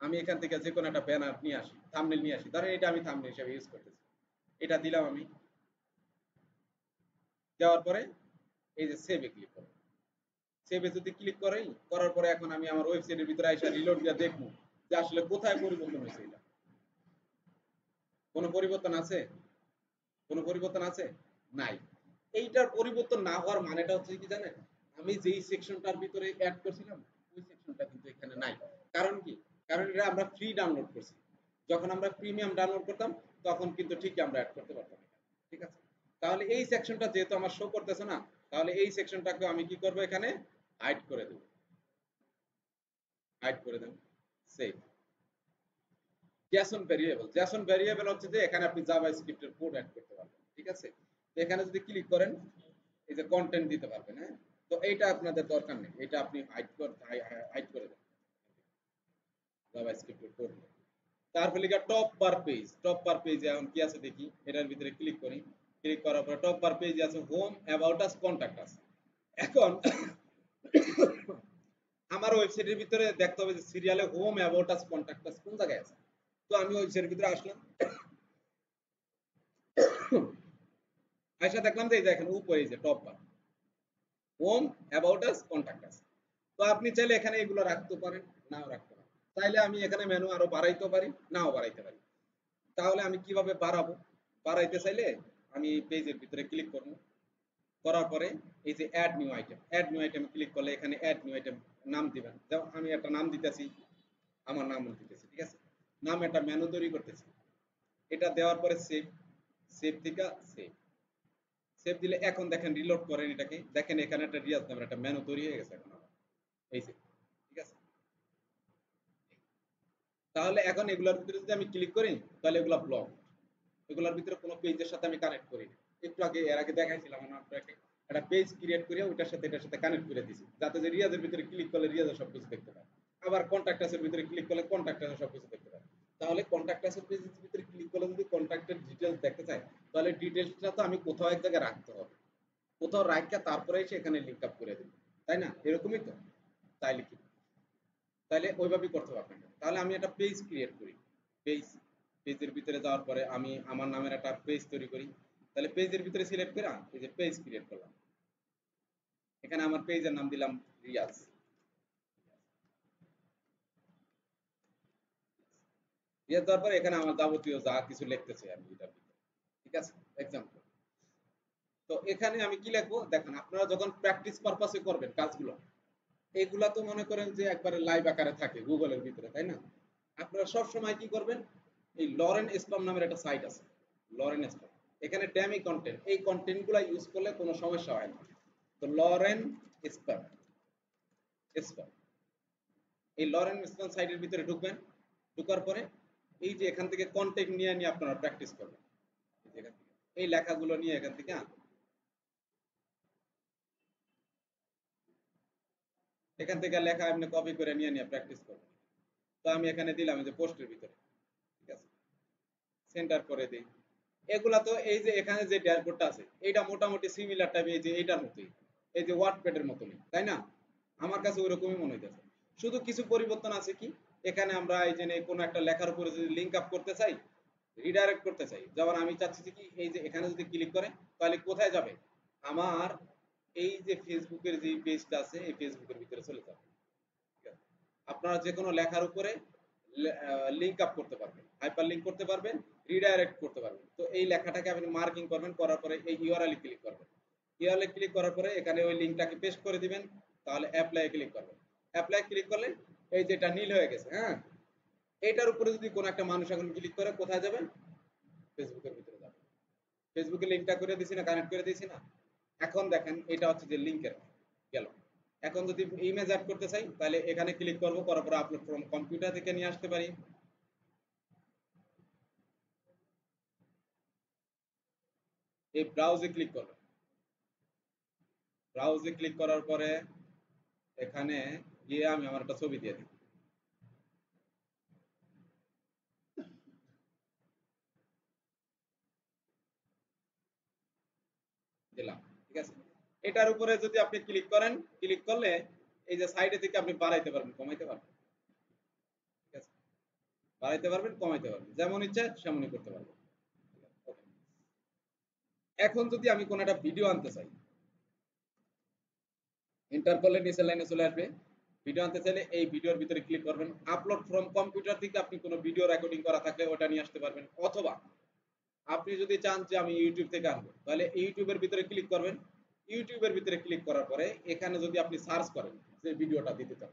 আমি এখান থেকে যে কোনো একটা ব্যানার নিয়ে আসি, থাম্বনেল নিয়ে আসি, ধরেন এটা আমি থাম্বনেল হিসেবে ইউজ করতেছি। এটা দিলাম আমি, দেওয়ার পরে এই যে সেভে ক্লিক করব। সেভে যদি ক্লিক করি, করার পরে এখন আমি আমার ওয়েবসাইটের ভিতরে আইসা রিলোড দিয়ে দেখবো যে আসলে কোথায় পরিবর্তন হয়েছে। এটা কোনো পরিবর্তন আছে? কোনো পরিবর্তন আছে? নাই। এইটার পরিবর্তন না হওয়ার মানেটা হচ্ছে কি জানেন, আমি যেই সেকশনটার ভিতরে অ্যাড করছিলাম ওই সেকশনটা কিন্তু এখানে নাই। কারণ কি, কারণ এটা আমরা ফ্রি ডাউনলোড করছি। যখন আমরা প্রিমিয়াম ডাউনলোড করতাম তখন কিন্তু ঠিকই আমরা অ্যাড করতে পারতাম। ঠিক আছে? তাহলে এই সেকশনটা যেহেতু আমার শো করতেছে না, তাহলে এই সেকশনটাকে আমি কি করব, এখানে হাইড করে দেব। হাইড করে দেব, save. JSON variable, JSON variable হচ্ছে যে এখানে আপনি জাভা স্ক্রিপ্টের কোড অ্যাড করতে পারবেন। ঠিক আছে? তো এখানে যদি ক্লিক করেন, এই যে কন্টেন্ট দিতে পারবেন। হ্যাঁ, তো এইটা আপনাদের দরকার নেই, এটা আপনি হাইড করে দেন জাভা স্ক্রিপ্টের কোড। তারপর লিখা top per page, top per page এখন কি আছে দেখি, এটার ভিতরে ক্লিক করি। ক্লিক করার পরে টপ পার পেজে আছে হোম, অ্যাবাউট আস, কন্টাক্ট আস। এখন আমার ওয়েবসাইটের ভিতরে দেখতে হবে যে সিরিয়ালে হোম, অ্যাবাউট আস, কন্টাক্ট আস কোন জায়গায় আছে। তো আমি ওয়েবসাইটের ভিতরে আসলাম, আইসা দেখলাম যে এই যে এখানে উপরে এই যে top bar, home, about us, contact আস। তো আপনি চাইলে এখানে এগুলো রাখতে পারেন, নাও রাখতে পারেন। চাইলে আমি এখানে মেনু আরো বাড়াইতে পারি, নাও বাড়াইতে পারি। তাহলে আমি কিভাবে বাড়াবো, বাড়াইতে চাইলে আমি পেজের ভিতরে ক্লিক করব। করার পরে এই যে add new item, add new item click করলে এখানে অ্যাড নিউ আইটেম নাম দিবেন। যেমন আমি একটা নাম দিতেছি, আমার নাম দিতেছি। ঠিক আছে? নাম একটা মেনু তৈরি করতেছি। এটা দেওয়ার পরে সেভ, সেভ থেকে সেভ, সেভ দিলে এখন দেখেন রিলোড করেন এটাকে, দেখেন এখানে একটা রিয়াজ নামের একটা মেনু তৈরি হয়ে গেছে এখন আমার। এই যে, ঠিক আছে? তাহলে এখন এগুলোর ভিতরে যদি আমি ক্লিক করি তাহলে এগুলো ব্লক, এগুলোর ভিতরে কোনো পেজের সাথে আমি কানেক্ট করি না। একটু আগে এর আগে দেখাইছিলাম আমি আপনাকে, একটা পেজ ক্রিয়েট করে ওইটার সাথে এটার সাথে কানেক্ট করে দিছি, যাতে যে রিয়াজের ভিতরে ক্লিক করলে রিয়াজের সবকিছু দেখতে পায়। আবার কন্ট্যাক্ট আসের ভিতরে ক্লিক করলে কন্ট্যাক্ট আসের সবকিছু দেখতে পায়। তাহলে কন্ট্যাক্ট আসের পেজের ভিতরে ক্লিক করলে যদি কন্ট্যাক্টের ডিটেলস দেখতে চায়, তাহলে ডিটেলসটা তো আমি কোথাও এক জায়গায় রাখতে হবে, কোথাও রাখা তারপরে এসে এখানে লিঙ্ক আপ করে দেবে। তাই না? এরকমই তো। তাইলে কি, তাহলে ওইভাবেই করতে পারবেন। তাহলে আমি একটা পেজ ক্রিয়েট করি, পেজ, পেজের ভিতরে যাওয়ার পরে আমি আমার নামের একটা পেজ তৈরি করি। তাহলে পেজের ভিতরে সিলেক্ট করে এই যে পেজ ক্রিয়েট করলাম। এখানে আমার পেজের নাম দিলাম রিয়াজ। রিয়াজ দেওয়ার পরে এখানে আমার যাবতীয় যা কিছু লিখতে চাই আমি এটার ভিতরে, ঠিক আছে, এক্সাম্পল। তো এখানে আমি কি লিখবো দেখেন, আপনারা যখন প্র্যাকটিস পারপাসে করবেন কাজগুলো, এগুলা তো মনে করেন যে একবারে লাইভ আকারে থাকে গুগলের ভিতরে, তাই না? আপনারা সব সময় কি করবেন, এই লরেন স্প্যাম নামের একটা সাইট আছে, লরেন স্প্যাম। এখানে ড্যামি কন্টেন্ট, এই কন্টেন্টগুলো ইউজ করলে কোনো সমস্যা হয় না। তো লরেন স্প্যাম, স্প্যাম, এই লরেন স্প্যাম সাইটের ভিতরে ঢুকবেন। ঢোকার পরে এই যে এখান থেকে কন্টেন্ট নিয়ে নিয়ে আপনারা প্র্যাকটিস করবেন। এই লেখাগুলো নিয়ে এখান থেকে এখান থেকে লেখা আপনি কপি করে নিয়ে নিয়ে প্র্যাকটিস করবেন। তো আমি এখানে দিলাম যে পোস্টের ভিতরে, ঠিক আছে, সেন্টার করে দিই। এগুলা তো এই যে এখানে যে ড্যাশবোর্ডটা আছে এইটা মোটামুটি সিমিলার টাইপ এই যে এইটার মতোই, এই যে ওয়ার্ডপ্যাডের মতনই, তাই না? আমার কাছে ওইরকমই মনে হইতেছে। শুধু কিছু পরিবর্তন আছে কি, এখানে আমরা এই যে কোনো একটা লেখার উপরে যদি লিঙ্ক আপ করতে চাই, রিডাইরেক্ট করতে চাই, যেমন আমি চাচ্ছি যে কি এই যে এখানে যদি ক্লিক করে তাহলে কোথায় যাবে, আমার এই যে ফেসবুকের যে পেজটা আছে এই ফেসবুকের ভিতরে চলে যাবে। ঠিক আছে, আপনারা যে কোনো লেখার উপরে লিঙ্ক আপ করতে পারবেন, হাইপার লিঙ্ক করতে পারবেন, রিডাইরেক্ট করতে পারবেন। তো এই লেখাটাকে আপনি মার্কিং করবেন, করার পরে এই ইউআরএল ক্লিক করবেন। ইউআরএল ক্লিক করার পরে এখানে ওই লিঙ্কটাকে পেস্ট করে দিবেন। তাহলে অ্যাপ্লাই ক্লিক করবেন। অ্যাপ্লাই ক্লিক করলে এই যে এটা নীল হয়ে গেছে, হ্যাঁ। এইটার উপরে যদি কোনো একটা মানুষ এখন ক্লিক করে কোথায় যাবেন, ফেসবুকের ভিতরে যাবেন। ফেসবুকে লিঙ্কটা করে দিছি না, কানেক্ট করে দিয়েছি না। এখন দেখেন এটা হচ্ছে যে লিঙ্কের গেল। এখন যদি ইমেজ অ্যাড করতে চাই তাহলে এখানে ক্লিক করব, করার পরে আপলোড ফ্রম কম্পিউটার থেকে নিয়ে আসতে পারি। এই ব্রাউজে ক্লিক করব। ব্রাউজে ক্লিক করার পরে এখানে গিয়ে আমি আমার একটা ছবি দিয়ে দিই, দিলাম, ঠিক আছে। এটার উপরে যদি আপনি ক্লিক করেন, ক্লিক করলে এই যে সাইডে থেকে আপনি বাড়াইতে পারবেন, কমাইতে পারবেন, ঠিক আছে, বাড়াইতে পারবেন, কমাইতে পারবেন, যেমন ইচ্ছা সেমনই করতে পারবেন। এখন যদি আমি কোনো একটা ভিডিও আনতে চাই, এন্টার করলে নিচের লাইনে চলে আসবে। ভিডিও আনতে চাইলে এই ভিডিওর ভিতরে ক্লিক করবেন। আপলোড ফ্রম কম্পিউটার থেকে আপনি কোনো ভিডিও রেকর্ডিং করা থাকলে ওটা নিয়ে আসতে পারবেন, অথবা আপনি যদি চান যে আমি ইউটিউব থেকে আনবো তাহলে ইউটিউবের ভিতরে ক্লিক করবেন। ইউটিউবের ভিতরে ক্লিক করার পরে এখানে যদি আপনি সার্চ করেন যে ভিডিওটা দিতে চান,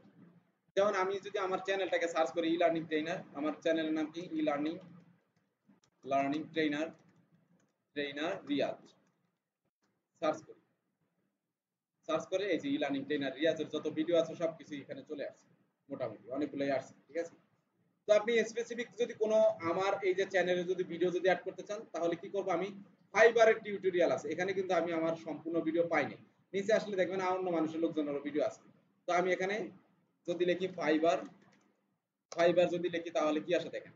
যেমন আমি যদি আমার চ্যানেলটাকে সার্চ করি ই লার্নিং ট্রেনার, আমার চ্যানেলের নাম কি e learning, learning trainer, trainer Riaz, search করি। সার্চ করে এই যে ই লার্নিং ট্রেনার রিয়াজের যত ভিডিও আছে সবকিছু এখানে চলে আসছে, মোটামুটি অনেকগুলোই আসছে, ঠিক আছে। তো আপনি স্পেসিফিক যদি কোনো আমার এই যে চ্যানেলে যদি ভিডিও যদি অ্যাড করতে চান তাহলে কি করব, আমি ফাইবারের টিউটোরিয়াল আছে, এখানে কিন্তু আমি আমার সম্পূর্ণ ভিডিও পাইনি। নিচে আসলে দেখবেন অন্য মানুষের লোকজনেরও ভিডিও আছে। তো আমি এখানে যদি লিখি ফাইবার, ফাইবার যদি লিখি তাহলে কি আসে দেখেন,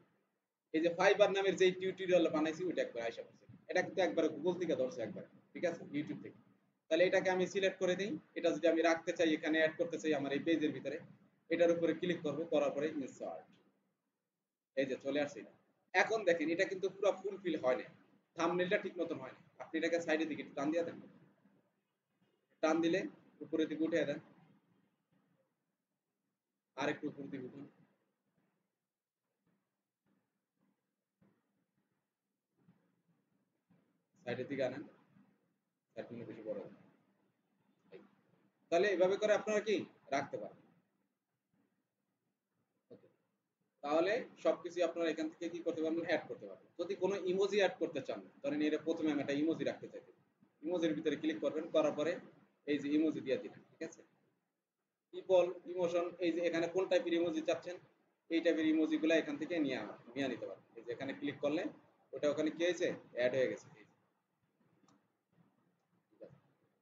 এই যে ফাইবার নামের যে টিউটোরিয়াল বানাইছি ওইটা একবার আইসা পড়ছে। এটা কিন্তু একবার গুগল থেকে ধরছে একবার, ঠিক আছে, ইউটিউব থেকে। তাহলে এটাকে আমি সিলেক্ট করে দিই। এটা যদি আমি রাখতে চাই, এখানে অ্যাড করতে চাই আমার এই পেজের ভিতরে, এটার উপরে ক্লিক করব, করার পরে ইনসার্ট, এই যে চলে আসছে এটা। এখন দেখেন এটা কিন্তু পুরো ফুলফিল হয় না, থাম্বনেলটা ঠিক মতন হয় না। আপনি এটাকে সাইডের দিকে টান দিয়ে দেন, টান দিলে উপরের দিকে উঠে দেন, আর একটু উপরের দিকে উঠুন, সাইডের দিকে আনেন, সাইডটা বেশি বড় হবে। তাহলে এভাবে করে আপনারা কি রাখতে পারেন। ওকে, তাহলে সবকিছু আপনারা এখান থেকে কি করতে পারবেন, অ্যাড করতে পারবেন। যদি কোনো ইমোজি অ্যাড করতে চান, ধরেন এর প্রথমে আমি একটা ইমোজি রাখতে চাই, ইমোজির ভিতরে ক্লিক করবেন, করার পরে এই যে ইমোজি দিয়ে দিলেন, ঠিক আছে। পিপল, ইমোশন, এই যে এখানে কোন টাইপের ইমোজি চাচ্ছেন এই টাইপের ইমোজিগুলো এখান থেকে নিয়ে নিতে পারবেন। এই যে এখানে ক্লিক করলে ওটা ওখানে কি হয়েছে, অ্যাড হয়ে গেছে। ঠিক আছে,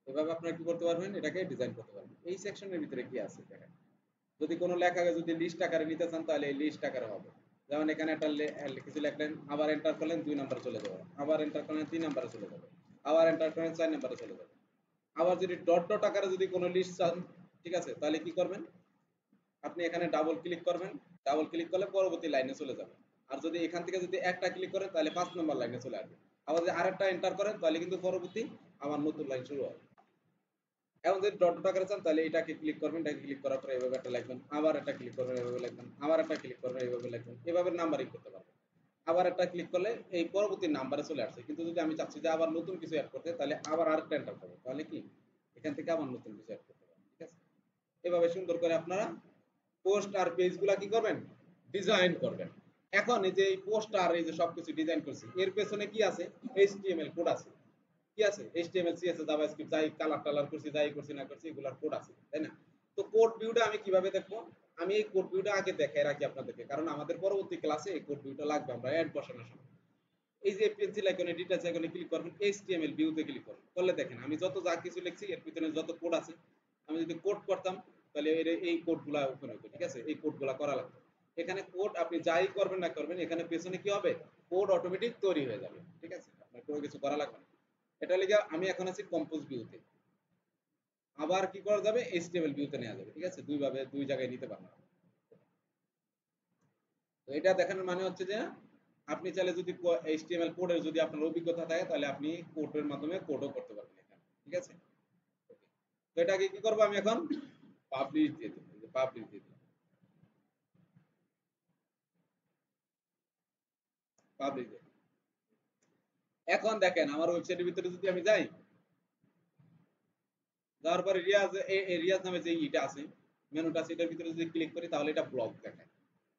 এভাবে আপনারা কি করতে পারবেন, এটাকে ডিজাইন করতে পারবেন। এই সেকশনের ভিতরে কি আছে দেখেন, যদি কোনো লেখাকে যদি লিস্ট আকারে নিতে চান তাহলে এই লিস্ট আকারে হবে। যেমন এখানে একটা কিছু লিখলেন, আবার এন্টার করলেন 2 নম্বরে চলে যাবে, আবার এন্টার করলেন 3 নম্বরে চলে যাবে, আবার এন্টার করলেন 4 নম্বরে চলে যাবে। আবার যদি ডট ডট আকারে যদি কোনো লিস্ট চান, ঠিক আছে, তাহলে কি করবেন, আপনি এখানে ডাবল ক্লিক করবেন। ডাবল ক্লিক করলে পরবর্তী লাইনে চলে যাবে। আর যদি এখান থেকে যদি একটা ক্লিক করেন তাহলে 5 নম্বর লাইনে চলে আসবে। আবার যদি আরেকটা এন্টার করেন তাহলে কিন্তু পরবর্তী আমার নতুন লাইন শুরু হবে। এখন যদি ডট ডট আকারে চান তাহলে এটাকে ক্লিক করবেন, এটাকে ক্লিক করার পরে এভাবে একটা লিখবেন, আবার একটা ক্লিক করবেন এভাবে লিখবেন, আবার একটা ক্লিক করবেন এভাবে লিখবেন, এভাবে নাম্বারিং করতে পারবেন। আবার একটা ক্লিক করলে এই পরবর্তী নাম্বারে চলে আসছে। কিন্তু যদি আমি চাচ্ছি যে আবার নতুন কিছু অ্যাড করতে তাহলে আবার আরেকটা এন্টার করব, তাহলে কি এখান থেকে আবার নতুন কিছু অ্যাড করতে পারবেন। ঠিক আছে, এভাবে সুন্দর করে আপনারা পোস্ট আর পেজগুলা কি করবেন, ডিজাইন করবেন। এখন এই যে এই পোস্ট আর এই যে সবকিছু ডিজাইন করছি এর পেছনে কি আছে, এইচটিএমএল কোড আছে। কি আছে, এইচটিএমএল সিএসএস জাভাস্ক্রিপ্ট যাই কালার টালার করছি যাই করছি না করছি এগুলার কোড আছে, তাই না? তো কোড ভিউটা আমি কিভাবে দেখবো, আমি এই কোড ভিউটা আগে দেখাই রাখি আপনাদেরকে, কারণ আমাদের পরবর্তী ক্লাসে এই কোড ভিউটা লাগবে আমরা অ্যাড বসানোর সময়। এই যে পেন্সিল আইকনে ডিটেইলস আইকনে ক্লিক করবেন, এইচটিএমএল ভিউতে ক্লিক করবেন, করলে দেখেন আমি যত যা কিছু লিখছি এর ভিতরে যত কোড আছে আমি যদি কোড করতাম তাহলে এই কোডগুলা ওপেন হতো। ঠিক আছে, এই কোডগুলা করা লাগবে। এখানে কোড আপনি যাই করবেন না করবেন এখানে পেছনে কি হবে, কোড অটোমেটিক তৈরি হয়ে যাবে। ঠিক আছে, আপনার কোনো কিছু করা লাগবে না। এটা লিখে আমি এখন আছি কম্পোজ ভিউতে, আবার কি করা যাবে, এইচটিএমএল ভিউতে নেওয়া যাবে। ঠিক আছে, দুই ভাবে দুই জায়গায় নিতে পারবেন। তো এটা দেখানোর মানে হচ্ছে যে আপনি চাইলে যদি এইচটিএমএল কোডের যদি আপনার অভিজ্ঞতা থাকে তাহলে আপনি কোডের মাধ্যমে কোডও করতে পারবেন এখানে। ঠিক আছে, তো এটাকে কি করব আমি এখন পাবলিশ দিয়ে দেব, এই যে পাবলিশ দিয়ে দিলাম, পাবলিশ দিয়ে। এখন দেখেন আমার ওয়েবসাইটের ভিতরে যদি আমি যাই, যাওয়ার পরে রিয়াজ এই রিয়াজ নামে যে ইটা আছে মেনুটা আছে এটার ভিতরে যদি ক্লিক করি তাহলে এটা ব্লগ দেখায়।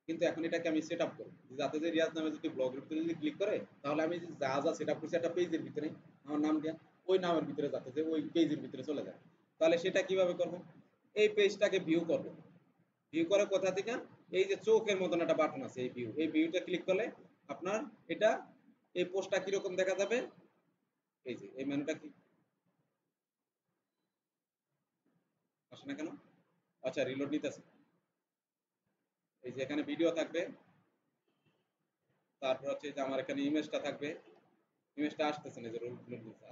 কিন্তু এখন এটাকে আমি সেট আপ করব যাতে যে রিয়াজ নামে যদি ব্লগের ভিতরে যদি ক্লিক করে তাহলে আমি যা যা সেট আপ করছি একটা পেজের ভিতরে আমার নাম দিয়ে ওই নামের ভিতরে যাতে যে ওই পেজের ভিতরে চলে যায়। তাহলে সেটা কিভাবে করব, এই পেজটাকে ভিউ করব, ভিউ করে কোথা থেকে, এই যে চোখের মতন একটা বাটন আছে এই ভিউ, এই ভিউটা ক্লিক করলে আপনার এটা এই পোস্টটা কিরকম দেখা যাবে, এই যে এই মেনুটা কি আসে না কেন, আচ্ছা রিলোড নিতেছে। এই যে এখানে ভিডিও থাকবে, তারপর হচ্ছে যে আমার এখানে ইমেজটা থাকবে, ইমেজটা আসতেছে না যে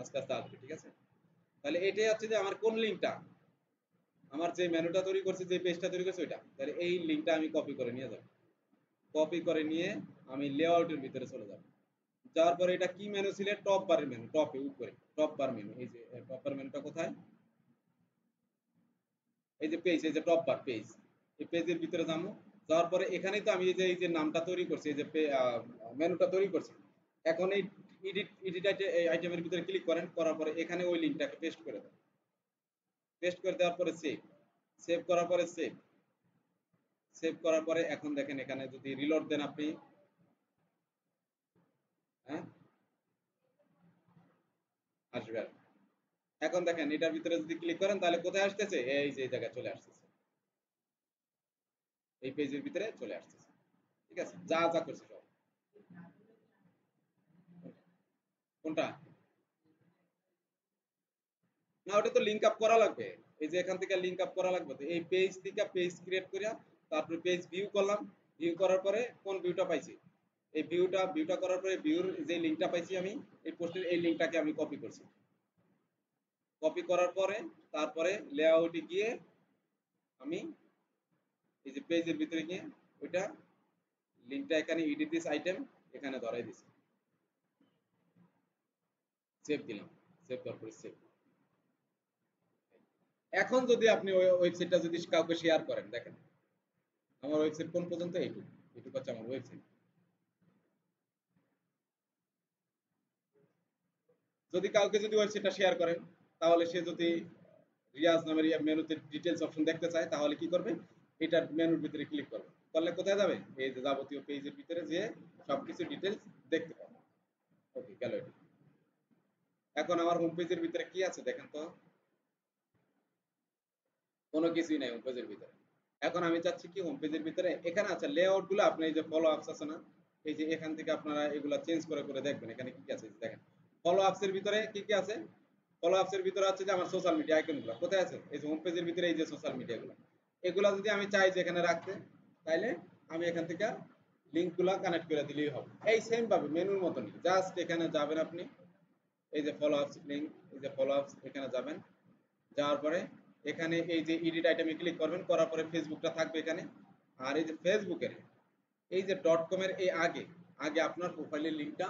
আস্তে আস্তে আসবে। ঠিক আছে, তাহলে এটাই হচ্ছে যে আমার কোন লিঙ্কটা, আমার যে মেনুটা তৈরি করছি যে পেজটা তৈরি করছি ওইটা, তাহলে এই লিঙ্কটা আমি কপি করে নিয়ে যাব, কপি করে নিয়ে আমি লেআউটের ভিতরে চলে যাব। যাওয়ার পরে এটা কি মেনু ছিল, টপ বারের মেনু, টপে উপরে টপ বার মেনু, এই যে টপ বার মেনুটা কোথায়, এই যে পেজ, এই যে টপ বার পেজ, এই পেজের ভিতরে যাবো। যাওয়ার পরে এখানেই তো আমি এই যে নামটা তৈরি করছি, এই যে মেনুটা তৈরি করছি, এখন এই এডিট আইটেমের ভিতরে ক্লিক করেন, করার পরে এখানে ওই লিঙ্কটাকে পেস্ট করে দেন, পেস্ট করে দেওয়ার পরে সেভ, সেভ করার পরে সেভ, সেভ করার পরে এখন দেখেন এখানে যদি রিলোড দেন আপনি, হ্যাঁ আসবে। এখন দেখেন এটার ভিতরে যদি ক্লিক করেন তাহলে কোথায় আসতেছে, এই যে এই জায়গায় চলে আসতেছে, এই পেজের ভিতরে চলে আসতেছে। ঠিক আছে, যা যা করছে সব, কোনটা, না ওটা তো লিংক আপ করা লাগবে, এই যে এখান থেকে লিংক আপ করা লাগবে, তো এই পেজ থেকে পেজ ক্রিয়েট করিয়া তারপরে পেজ ভিউ করলাম, ভিউ করার পরে কোন ভিউটা পাইছি, এই ভিউটা করার পরে ভিউর যে লিংকটা পাইছি আমি এই পোস্টের এই লিংকটাকে আমি কপি করছি, কপি করার পরে তারপরে লেআউটে গিয়ে আমি এই যে পেজের ভিতরে গিয়ে ওইটা লিংকটা এখানে এডিট দিস আইটেম এখানে ধরাই দিছি, সেভ দিলাম, সেভ করার পরে সেভ। এখন যদি আপনি ওই ওয়েবসাইটটা যদি কাউকে শেয়ার করেন, দেখেন আমার ওয়েবসাইট কোন পর্যন্ত, এইটুকু, এইটুকু হচ্ছে আমার ওয়েবসাইট। যদি কাউকে যদি ওয়েবসাইটটা শেয়ার করেন তাহলে সে যদি রিয়াজ নামের মেনুতে ডিটেলস অপশন দেখতে চায় তাহলে কি করবে, এটার মেনুর ভিতরে ক্লিক করবে, করলে কোথায় যাবে, এই যে যাবতীয় পেজের ভিতরে যে সবকিছু ডিটেলস দেখতে পাবে। ওকে গেল এটা। এখন আমার হোম পেজের ভিতরে কি আছে দেখেন তো, কোনো কিছুই নাই হোম পেজের ভিতরে। এখন আমি চাচ্ছি কি হোম পেজের ভিতরে এখানে আছে লেআউট গুলো, আপনি এই যে ফলো আপস আছে না, এই যে এখান থেকে আপনারা এগুলা চেঞ্জ করে করে দেখবেন এখানে কি কি আছে, দেখেন ফলো আপস এর ভিতরে কি কি আছে, ফলো আপস এর ভিতরে আছে যে আমার সোশ্যাল মিডিয়া আইকন গুলো কোথায় আছে, এই যে হোম পেজের ভিতরে এই যে সোশ্যাল মিডিয়া গুলো, এগুলা যদি আমি চাই যে এখানে রাখতে তাইলে আমি এখান থেকে লিংক গুলা কানেক্ট করে দিলেই হবে। এই সেম ভাবে মেনুর মতনই জাস্ট এখানে যাবেন আপনি, এই যে ফলো আপস লিংক, এই যে ফলো আপস এখানে যাবেন, যাওয়ার পরে এখানে এই যে এডিট আইটেমে ক্লিক করবেন, করার পরে ফেসবুকটা থাকবে এখানে, আর এই যে ফেসবুকের এই যে ডট কম এর এই আগে আগে আপনার প্রোফাইলের লিংকটা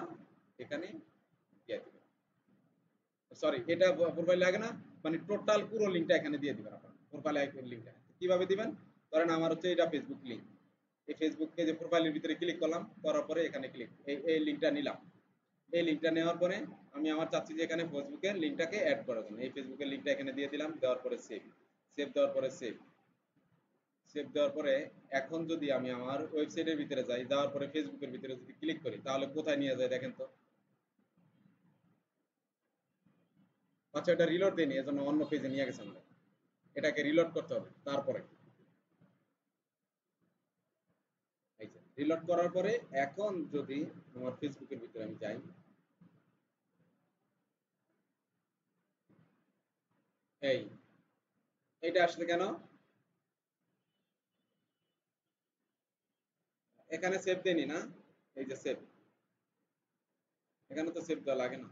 এখানে দিয়ে দিবেন। সরি, এটা প্রোফাইল লাগে না, মানে টোটাল পুরো লিংকটা এখানে দিয়ে দিবেন আপনার প্রোফাইল আইকন লিংকটা। কিভাবে দিবেন? ধরেন আমার হচ্ছে এটা ফেসবুক লিংক, এই ফেসবুক পেজে প্রোফাইলের ভিতরে ক্লিক করলাম, করার পরে এখানে ক্লিক এই লিংকটা নিলাম। এই লিংকটা নেওয়ার পরে আমি আমার চাচ্ছি যে এখানে ফেসবুকের লিংকটাকে অ্যাড করার জন্য এই ফেসবুকের লিংকটা এখানে দিয়ে দিলাম, দেওয়ার পরে সেভ, সেভ দেওয়ার পরে সেভ, সেভ দেওয়ার পরে এখন যদি আমি আমার ওয়েবসাইটের ভিতরে যাই, যাওয়ার পরে ফেসবুকের ভিতরে যদি ক্লিক করি তাহলে কোথায় নিয়ে যায় দেখেন তো। আচ্ছা, এটা রিলোড দেয়নি, এজন্য অন্য পেজে নিয়ে গেছে আমাদের, এটাকে রিলোড করতে হবে। তারপরে এই যে রিলোড করার পরে এখন যদি আমার ফেসবুকের ভিতরে আমি যাই, এই এটা আসলে কেন? এখানে সেভ দেয়নি না, এই যে সেভ, এখানে তো সেভ দেওয়া লাগে না।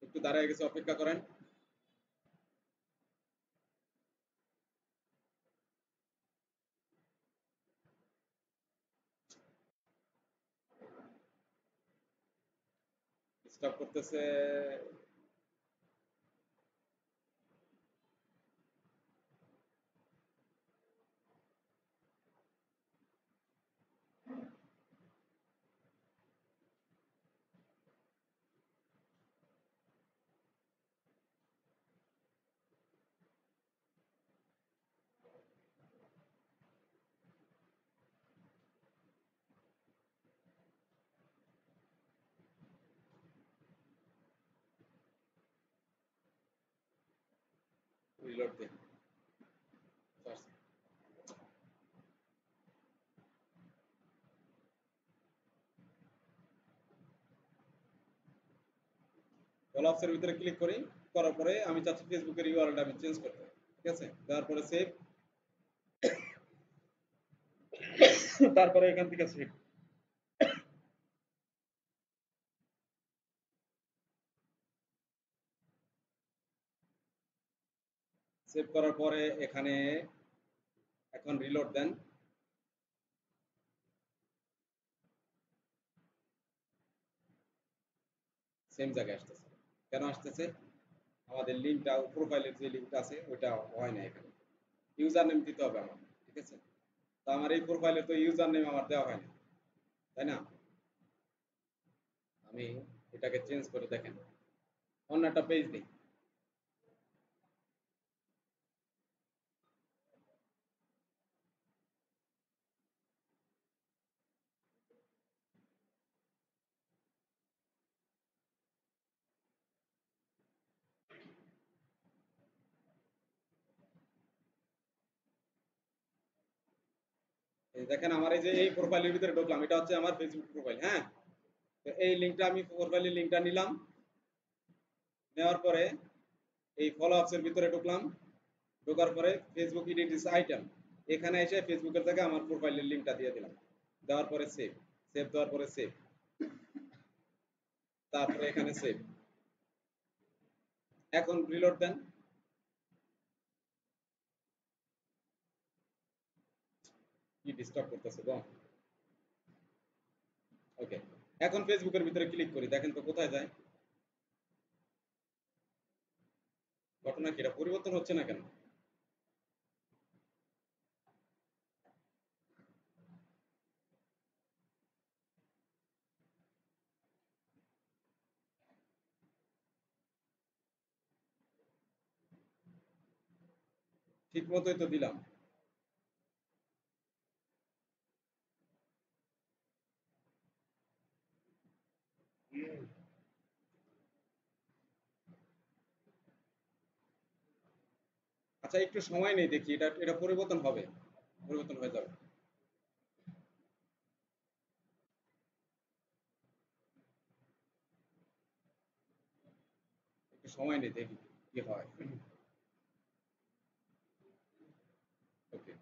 একটু দাঁড়ায় গেছে, অপেক্ষা করেন। স্টপ করতেছে। রিলোড দেন। কলাপসের ভিতরে ক্লিক করি, করার পরে আমি চাচ্ছি ফেসবুকের ইউআরএলটা আমি চেঞ্জ করতে, ঠিক আছে? দেওয়ার পরে সেভ, তারপরে এখান থেকে সেভ, সেভ করার পরে এখানে এখন রিলোড দেন। সেম জায়গায় আসতেছে। কেন আসতেছে? আমাদের লিঙ্কটা, প্রোফাইলের যে লিঙ্কটা আছে ওইটা হয় না, এখানে ইউজার নেম দিতে হবে আমার, ঠিক আছে? তো আমার এই প্রোফাইলে তো ইউজার নেম আমার দেওয়া হয় না, তাই না? আমি এটাকে চেঞ্জ করে দেখেন, অন্য একটা পেজ দিই। এই দেখেন আমার এই যে এই প্রোফাইলের ভিতরে ঢুকলাম, এটা হচ্ছে আমার ফেসবুক প্রোফাইল, হ্যাঁ? তো এই লিঙ্কটা আমি প্রোফাইলের লিঙ্কটা নিলাম, নেওয়ার পরে এই ফলো আপসের ভিতরে ঢুকলাম, ঢোকার পরে ফেসবুক এডিট দিস আইটেম, এখানে এসে ফেসবুকের জায়গায় আমার প্রোফাইলের লিঙ্কটা দিয়ে দিলাম, দেওয়ার পরে সেভ, সেভ দেওয়ার পরে সেভ, তারপরে এখানে সেভ। এখন রিলোড দেন। কি ডিস্টার্ব করতেছে গো? ওকে, এখন ফেসবুকের ভিতরে ক্লিক করি, দেখেন তো কোথায় যায়। ঘটনা কি, এটা পরিবর্তন হচ্ছে না কেন? ঠিক মতোই তো দিলাম। আচ্ছা, একটু সময় নেই, দেখি এটা এটা পরিবর্তন হবে, পরিবর্তন হয়ে যাবে। একটু সময় নেই, দেখি কি হয়। ওকে,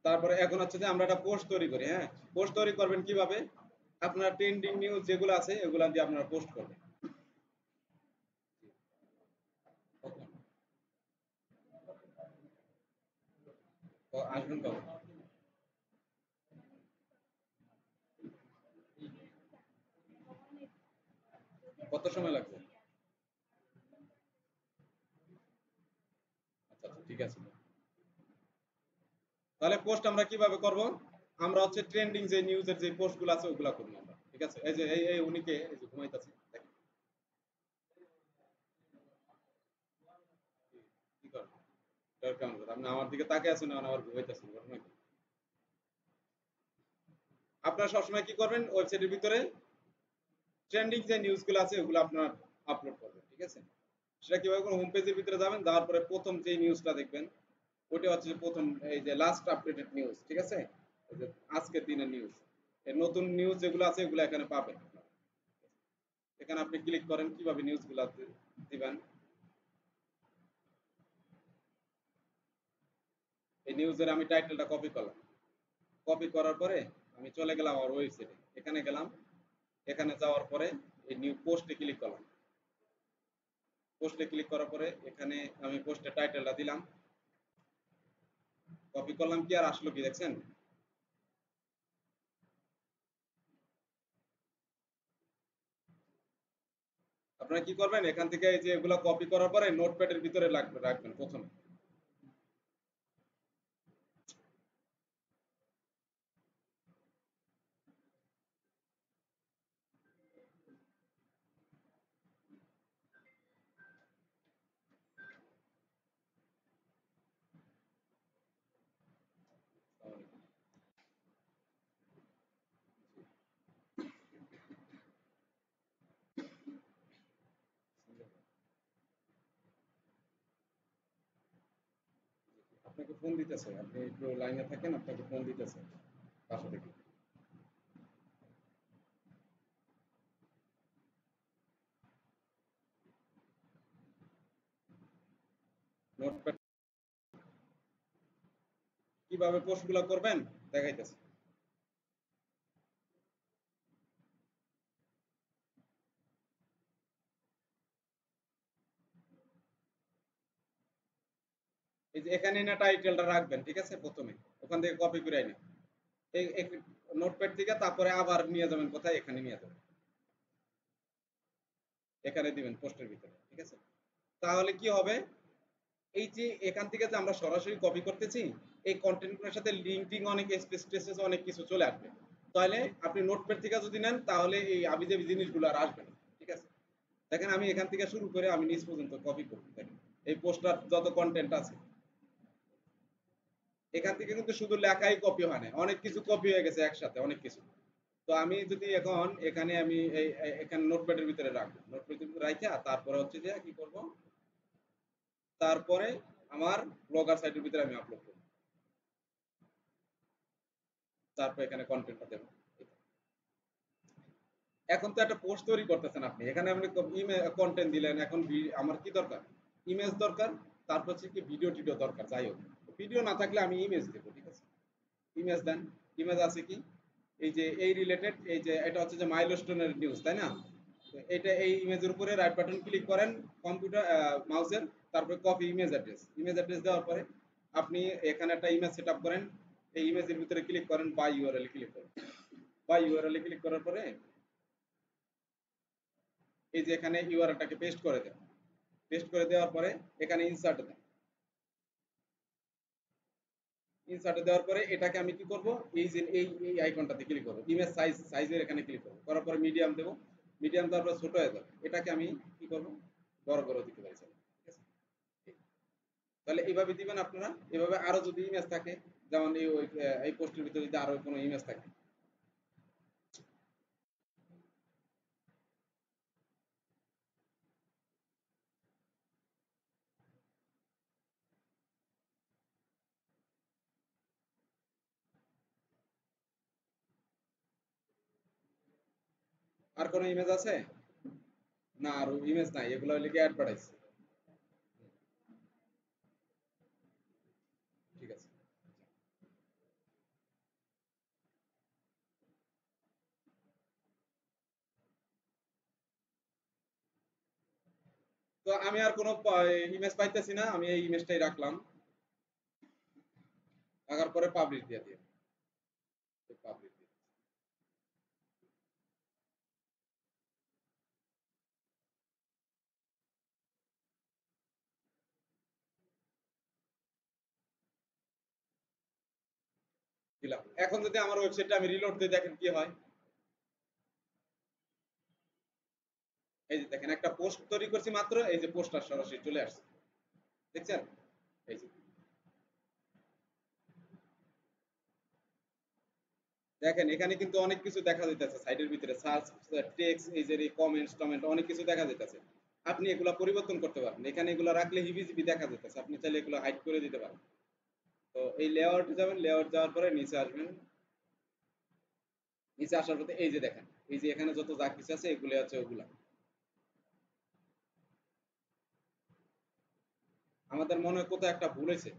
তারপরে এখন হচ্ছে যে আমরা একটা পোস্ট তৈরি করি, হ্যাঁ? পোস্ট তৈরি করবেন কিভাবে? আপনার ট্রেন্ডিং নিউজ যেগুলো আছে এগুলা দিয়ে আপনারা পোস্ট করবেন। আসবেন কবে? কত সময় লাগবে? আচ্ছা আচ্ছা, ঠিক আছে। তাহলে পোস্ট আমরা কিভাবে করব? আমরা হচ্ছে ট্রেন্ডিং যে নিউজের যে পোস্টগুলো আছে ওগুলা করব আমরা, ঠিক আছে? এই যে এই উনিকে এই যে ঘুমাইতেছে দেখেন কি করবে, কেমন করে আপনি আমার দিকে তাকিয়ে আছেন আর আমার ঘুমাইতেছেন, ঘটনা কি? আপনারা সবসময় কি করবেন, ওয়েবসাইটের ভিতরে ট্রেন্ডিং যে নিউজগুলো আছে ওগুলো আপনার আপলোড করবেন, ঠিক আছে? সেটা কিভাবে করবেন, হোম পেজের ভিতরে যাবেন, যাওয়ার পরে প্রথম যে নিউজটা দেখবেন ওইটা হচ্ছে যে প্রথম এই যে লাস্ট আপডেটেড নিউজ, ঠিক আছে? এই যে আজকের দিনের নিউজ, এই নতুন নিউজ যেগুলো আছে ওগুলো এখানে পাবেন। এখানে আপনি ক্লিক করেন, কিভাবে নিউজগুলো দিবেন। এই নিউজের আমি টাইটেলটা কপি করলাম, কপি করার পরে আমি চলে গেলাম আমার ওয়েবসাইটে, এখানে গেলাম, এখানে যাওয়ার পরে এই নিউ পোস্টে ক্লিক করলাম, পোস্টে ক্লিক করার পরে এখানে আমি পোস্টের টাইটেলটা দিলাম, কপি করলাম, কি আর আসলো কি দেখছেন? আপনারা কি করবেন, এখান থেকে এই যে এগুলো কপি করার পরে নোটপ্যাডের ভিতরে রাখবেন প্রথমে। আপনাকে ফোন দিতেছে, আপনি একটু লাইনে থাকেন, আপনাকে ফোন দিতেছে বাসা থেকে। নোটপ্যাড কিভাবে পোস্টগুলো করবেন দেখাইতেছে। এই যে এখানে না টাইটেলটা রাখবেন, ঠিক আছে? প্রথমে ওখান থেকে কপি করে নেন এই নোটপ্যাড থেকে, তারপরে আবার নিয়ে যাবেন কোথায়, এখানে নিয়ে যাবেন, এখানে দিবেন পোস্টের ভিতরে, ঠিক আছে? তাহলে কি হবে, এই যে এখান থেকে যে আমরা সরাসরি কপি করতেছি, এই কন্টেন্টগুলোর সাথে লিঙ্কিং অনেক স্পেস অনেক কিছু চলে আসবে। তাহলে আপনি নোটপ্যাড থেকে যদি নেন তাহলে এই আবিজাবি জিনিসগুলো আর আসবে না, ঠিক আছে? দেখেন আমি এখান থেকে শুরু করে আমি নিচ পর্যন্ত কপি করতে থাকি, এই পোস্টার যত কন্টেন্ট আছে এখান থেকে কিন্তু শুধু লেখাই কপি হয় না, অনেক কিছু কপি হয়ে গেছে একসাথে, অনেক কিছু। তো আমি যদি এখন এখানে আমি এখানে নোটপ্যাডের ভিতরে রাখবো, নোটপ্যাডের ভিতরে রাখা তারপরে হচ্ছে যে কি করব, তারপরে আমার ব্লগার সাইটের ভিতরে আমি আপলোড করব, তারপর এখানে কন্টেন্টটা দেবো। এখন তো একটা পোস্ট তৈরি করতেছেন আপনি, এখানে আপনি কন্টেন্ট দিলেন, এখন আমার কি দরকার, ইমেজ দরকার, তারপর হচ্ছে কি ভিডিও টিডিও দরকার, যাই হোক। ভিডিও না থাকলে আমি ইমেজ দেবো, ঠিক আছে? ইমেজ দেন, ইমেজ আছে কি, এই যে এই রিলেটেড, এই যে এটা হচ্ছে যে মাইলস্টোনের নিউজ, তাই না? তো এটা এই ইমেজের উপরে রাইট বাটন ক্লিক করেন কম্পিউটার মাউসের, তারপরে copy image address, image address দেওয়ার পরে আপনি এখানে একটা ইমেজ সেট আপ করেন, এই ইমেজের ভিতরে ক্লিক করেন, বাই ইউআরএল ক্লিক করেন, বাই ইউআরএল ক্লিক করার পরে এই যে এখানে ইউআরএলটাকে পেস্ট করে দেন, পেস্ট করে দেওয়ার পরে এখানে ইনসার্ট দেন, ইনসার্টে দেওয়ার পরে এটাকে আমি কি করব, এই যে এই আইকনটাতে ক্লিক করব, ইমেজ সাইজের এখানে ক্লিক করব, করার পরে মিডিয়াম দেব, মিডিয়াম দেওয়ার পরে ছোট হয়ে যাবে, এটাকে আমি কি করব, বড় করে দিতে পারি, ঠিক আছে? তাহলে এইভাবে দিবেন আপনারা। এভাবে আরো যদি ইমেজ থাকে, যেমন এই পোস্টের ভিতরে যদি আরো কোনো ইমেজ থাকে। আর কোনো ইমেজ আছে? না, আর ইমেজ নাই, এগুলো হইলে কি অ্যাডভার্টাইজ, ঠিক আছে? তো আমি আর কোনো ইমেজ পাইতেছি না, আমি এই ইমেজটাই রাখলাম। লাগার পরে পাবলিশ দিয়ে দিন, পাবলিশ দিয়ে দিলাম। এখন যদি আমার ওয়েবসাইটটা আমি রিলোড দিয়ে দেখেন কি হয়, এই যে দেখেন একটা পোস্ট তৈরি করছি মাত্র, এই যে পোস্টটা সরাসরি চলে আসছে, দেখছেন? এই যে দেখেন এখানে কিন্তু অনেক কিছু দেখা যাইতেছে সাইটের ভিতরে, সার্চ, টেক্সট, এই যে কমেন্টস টমেন্ট অনেক কিছু দেখা যাইতেছে। আপনি এগুলা পরিবর্তন করতে পারেন, এখানে এগুলো রাখলে হিবিজিবি দেখা যাইতেছে, আপনি চাইলে এগুলো হাইড করে দিতে পারেন। তো এই লেআউটে যাবেন, লেআউট যাওয়ার পরে নিচে আসবেন, নিচে আসার পরে এই যে দেখেন, এই যে এখানে যত যা কিছু আছে এগুলো আছে ওগুলা। আমাদের মনে হয় কোথাও একটা ভুল হয়েছে,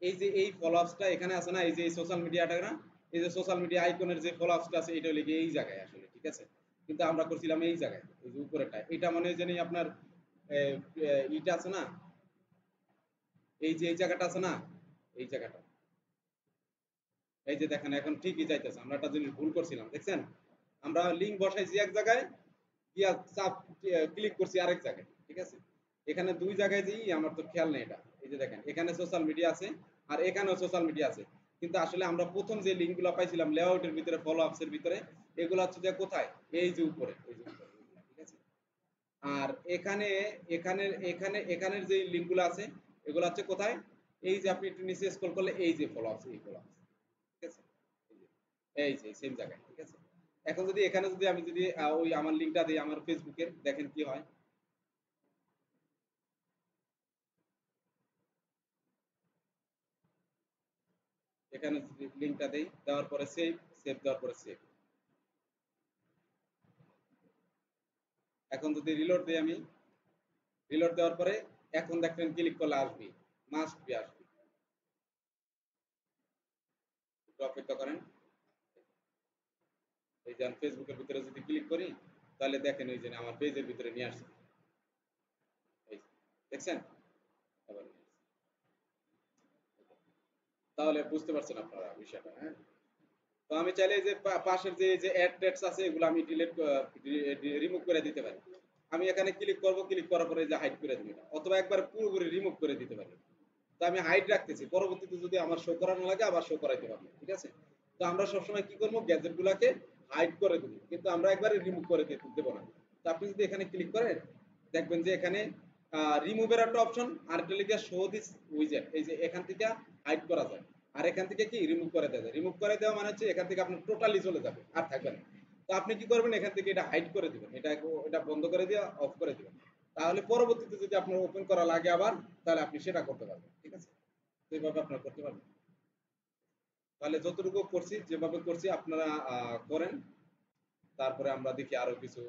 এই যে এই ফলোআপসটা এখানে আছে না, এই যে এই সোশ্যাল মিডিয়াটা না, এই যে সোশ্যাল মিডিয়া আইকনের যে ফলোআপসটা আছে এটা লিখে এই জায়গায় আসলে, ঠিক আছে? কিন্তু আমরা করছিলাম এই জায়গায়, এই যে উপরেটা, এটা মনে হয় জানি আপনার ইটা আছে না, এই যে এই জায়গাটা আছে না, এই জায়গাটা, এই যে দেখেন এখন ঠিকই যাইতেছে। আমরা একটা জিনিস ভুল করছিলাম, দেখছেন? আমরা লিঙ্ক বসাইছি এক জায়গায়, গিয়া চাপ ক্লিক করছি আরেক জায়গায়, ঠিক আছে? এখানে দুই জায়গায় দিই, আমার তো খেয়াল নেই এটা। এই যে দেখেন এখানে সোশ্যাল মিডিয়া আছে আর এখানেও সোশ্যাল মিডিয়া আছে, কিন্তু আসলে আমরা প্রথম যে লিঙ্কগুলো পাইছিলাম লেআউটের ভিতরে, ফলো আপসের ভিতরে, এগুলো হচ্ছে যে কোথায়, এই যে উপরে, এই যে উপরে, ঠিক আছে? আর এখানে এখানের এখানে এখানের যে লিঙ্কগুলো আছে এগুলো হচ্ছে কোথায়, এই যে আপনি একটু নিচে স্ক্রল করলে এই যে ফলো আপস, এই ফলো আপস, ঠিক আছে? এই যে সেম জায়গায়, ঠিক আছে? এখন যদি এখানে যদি আমি যদি ওই আমার লিঙ্কটা দিই আমার ফেসবুকের, দেখেন কি হয়। এখানে যদি লিঙ্কটা দেই, দেওয়ার পরে সেভ, সেভ দেওয়ার পরে সেভ, এখন যদি রিলোড দিই আমি, রিলোড দেওয়ার পরে এখন দেখবেন ক্লিক করলে আসবে, মাস্ট বি আসবে। একটু অপেক্ষা করেন, এই যে আমি ফেসবুকের ভিতরে যদি ক্লিক করি, তাহলে দেখেন ওই যে আমার পেজের ভিতরে নিয়ে আসছে, এই যে, দেখছেন? আবার নিয়ে আসছে। তাহলে বুঝতে পারছেন আপনারা বিষয়টা, হ্যাঁ? তো আমি চাইলে যে পাশের যে যে অ্যাড টেক্সট আছে এগুলো আমি ডিলিট, রিমুভ করে দিতে পারি। আমি এখানে ক্লিক করব, ক্লিক করার পরে যে হাইড করে দিই, অথবা একবার পুরোপুরি রিমুভ করে দিতে পারি। তো আমি হাইড রাখতেছি, পরবর্তীতে যদি আমার শো করানো লাগে আবার শো করাইতে পারবো, ঠিক আছে? তো আমরা সবসময় কি করবো, গ্যাজেট গুলাকে হাইড করে দেবো, কিন্তু আমরা একবারে রিমুভ করে দেবো না। তো আপনি যদি এখানে ক্লিক করেন, দেখবেন যে এখানে রিমুভের একটা অপশন, আর একটা লিখে শো দিস উইজেট, এই যে এখান থেকে হাইড করা যায়, আর এখান থেকে কি রিমুভ করে দেওয়া যায়। রিমুভ করে দেওয়া মানে হচ্ছে এখান থেকে আপনার টোটালি চলে যাবে, আর থাকবে না। তো আপনি কি করবেন, এখান থেকে এটা হাইড করে দিবেন, এটা এটা বন্ধ করে দিয়ে অফ করে দিবেন। তাহলে পরবর্তীতে যদি আপনার ওপেন করা লাগে আবার, তাহলে আপনি সেটা করতে পারবেন, ঠিক আছে? তো এইভাবে আপনারা করতে পারবেন। তাহলে যতটুকু করছি, যেভাবে করছি আপনারা করেন, তারপরে আমরা দেখি আরো কিছু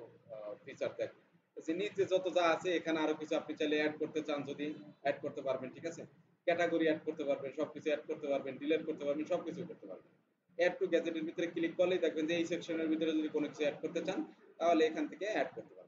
ফিচার দেখব। যে নিচে যত যা আছে এখানে আরো কিছু আপনি চাইলে অ্যাড করতে চান, যদি অ্যাড করতে পারবেন, ঠিক আছে? ক্যাটাগরি অ্যাড করতে পারবেন, সবকিছু অ্যাড করতে পারবেন, ডিলিট করতে পারবেন, সবকিছু করতে পারবেন। অ্যাড টু গ্যাজেটের ভিতরে ক্লিক করলেই দেখবেন যে এই সেকশনের ভিতরে যদি কোনো কিছু অ্যাড করতে চান, তাহলে এখান থেকে অ্যাড করতে পারবেন।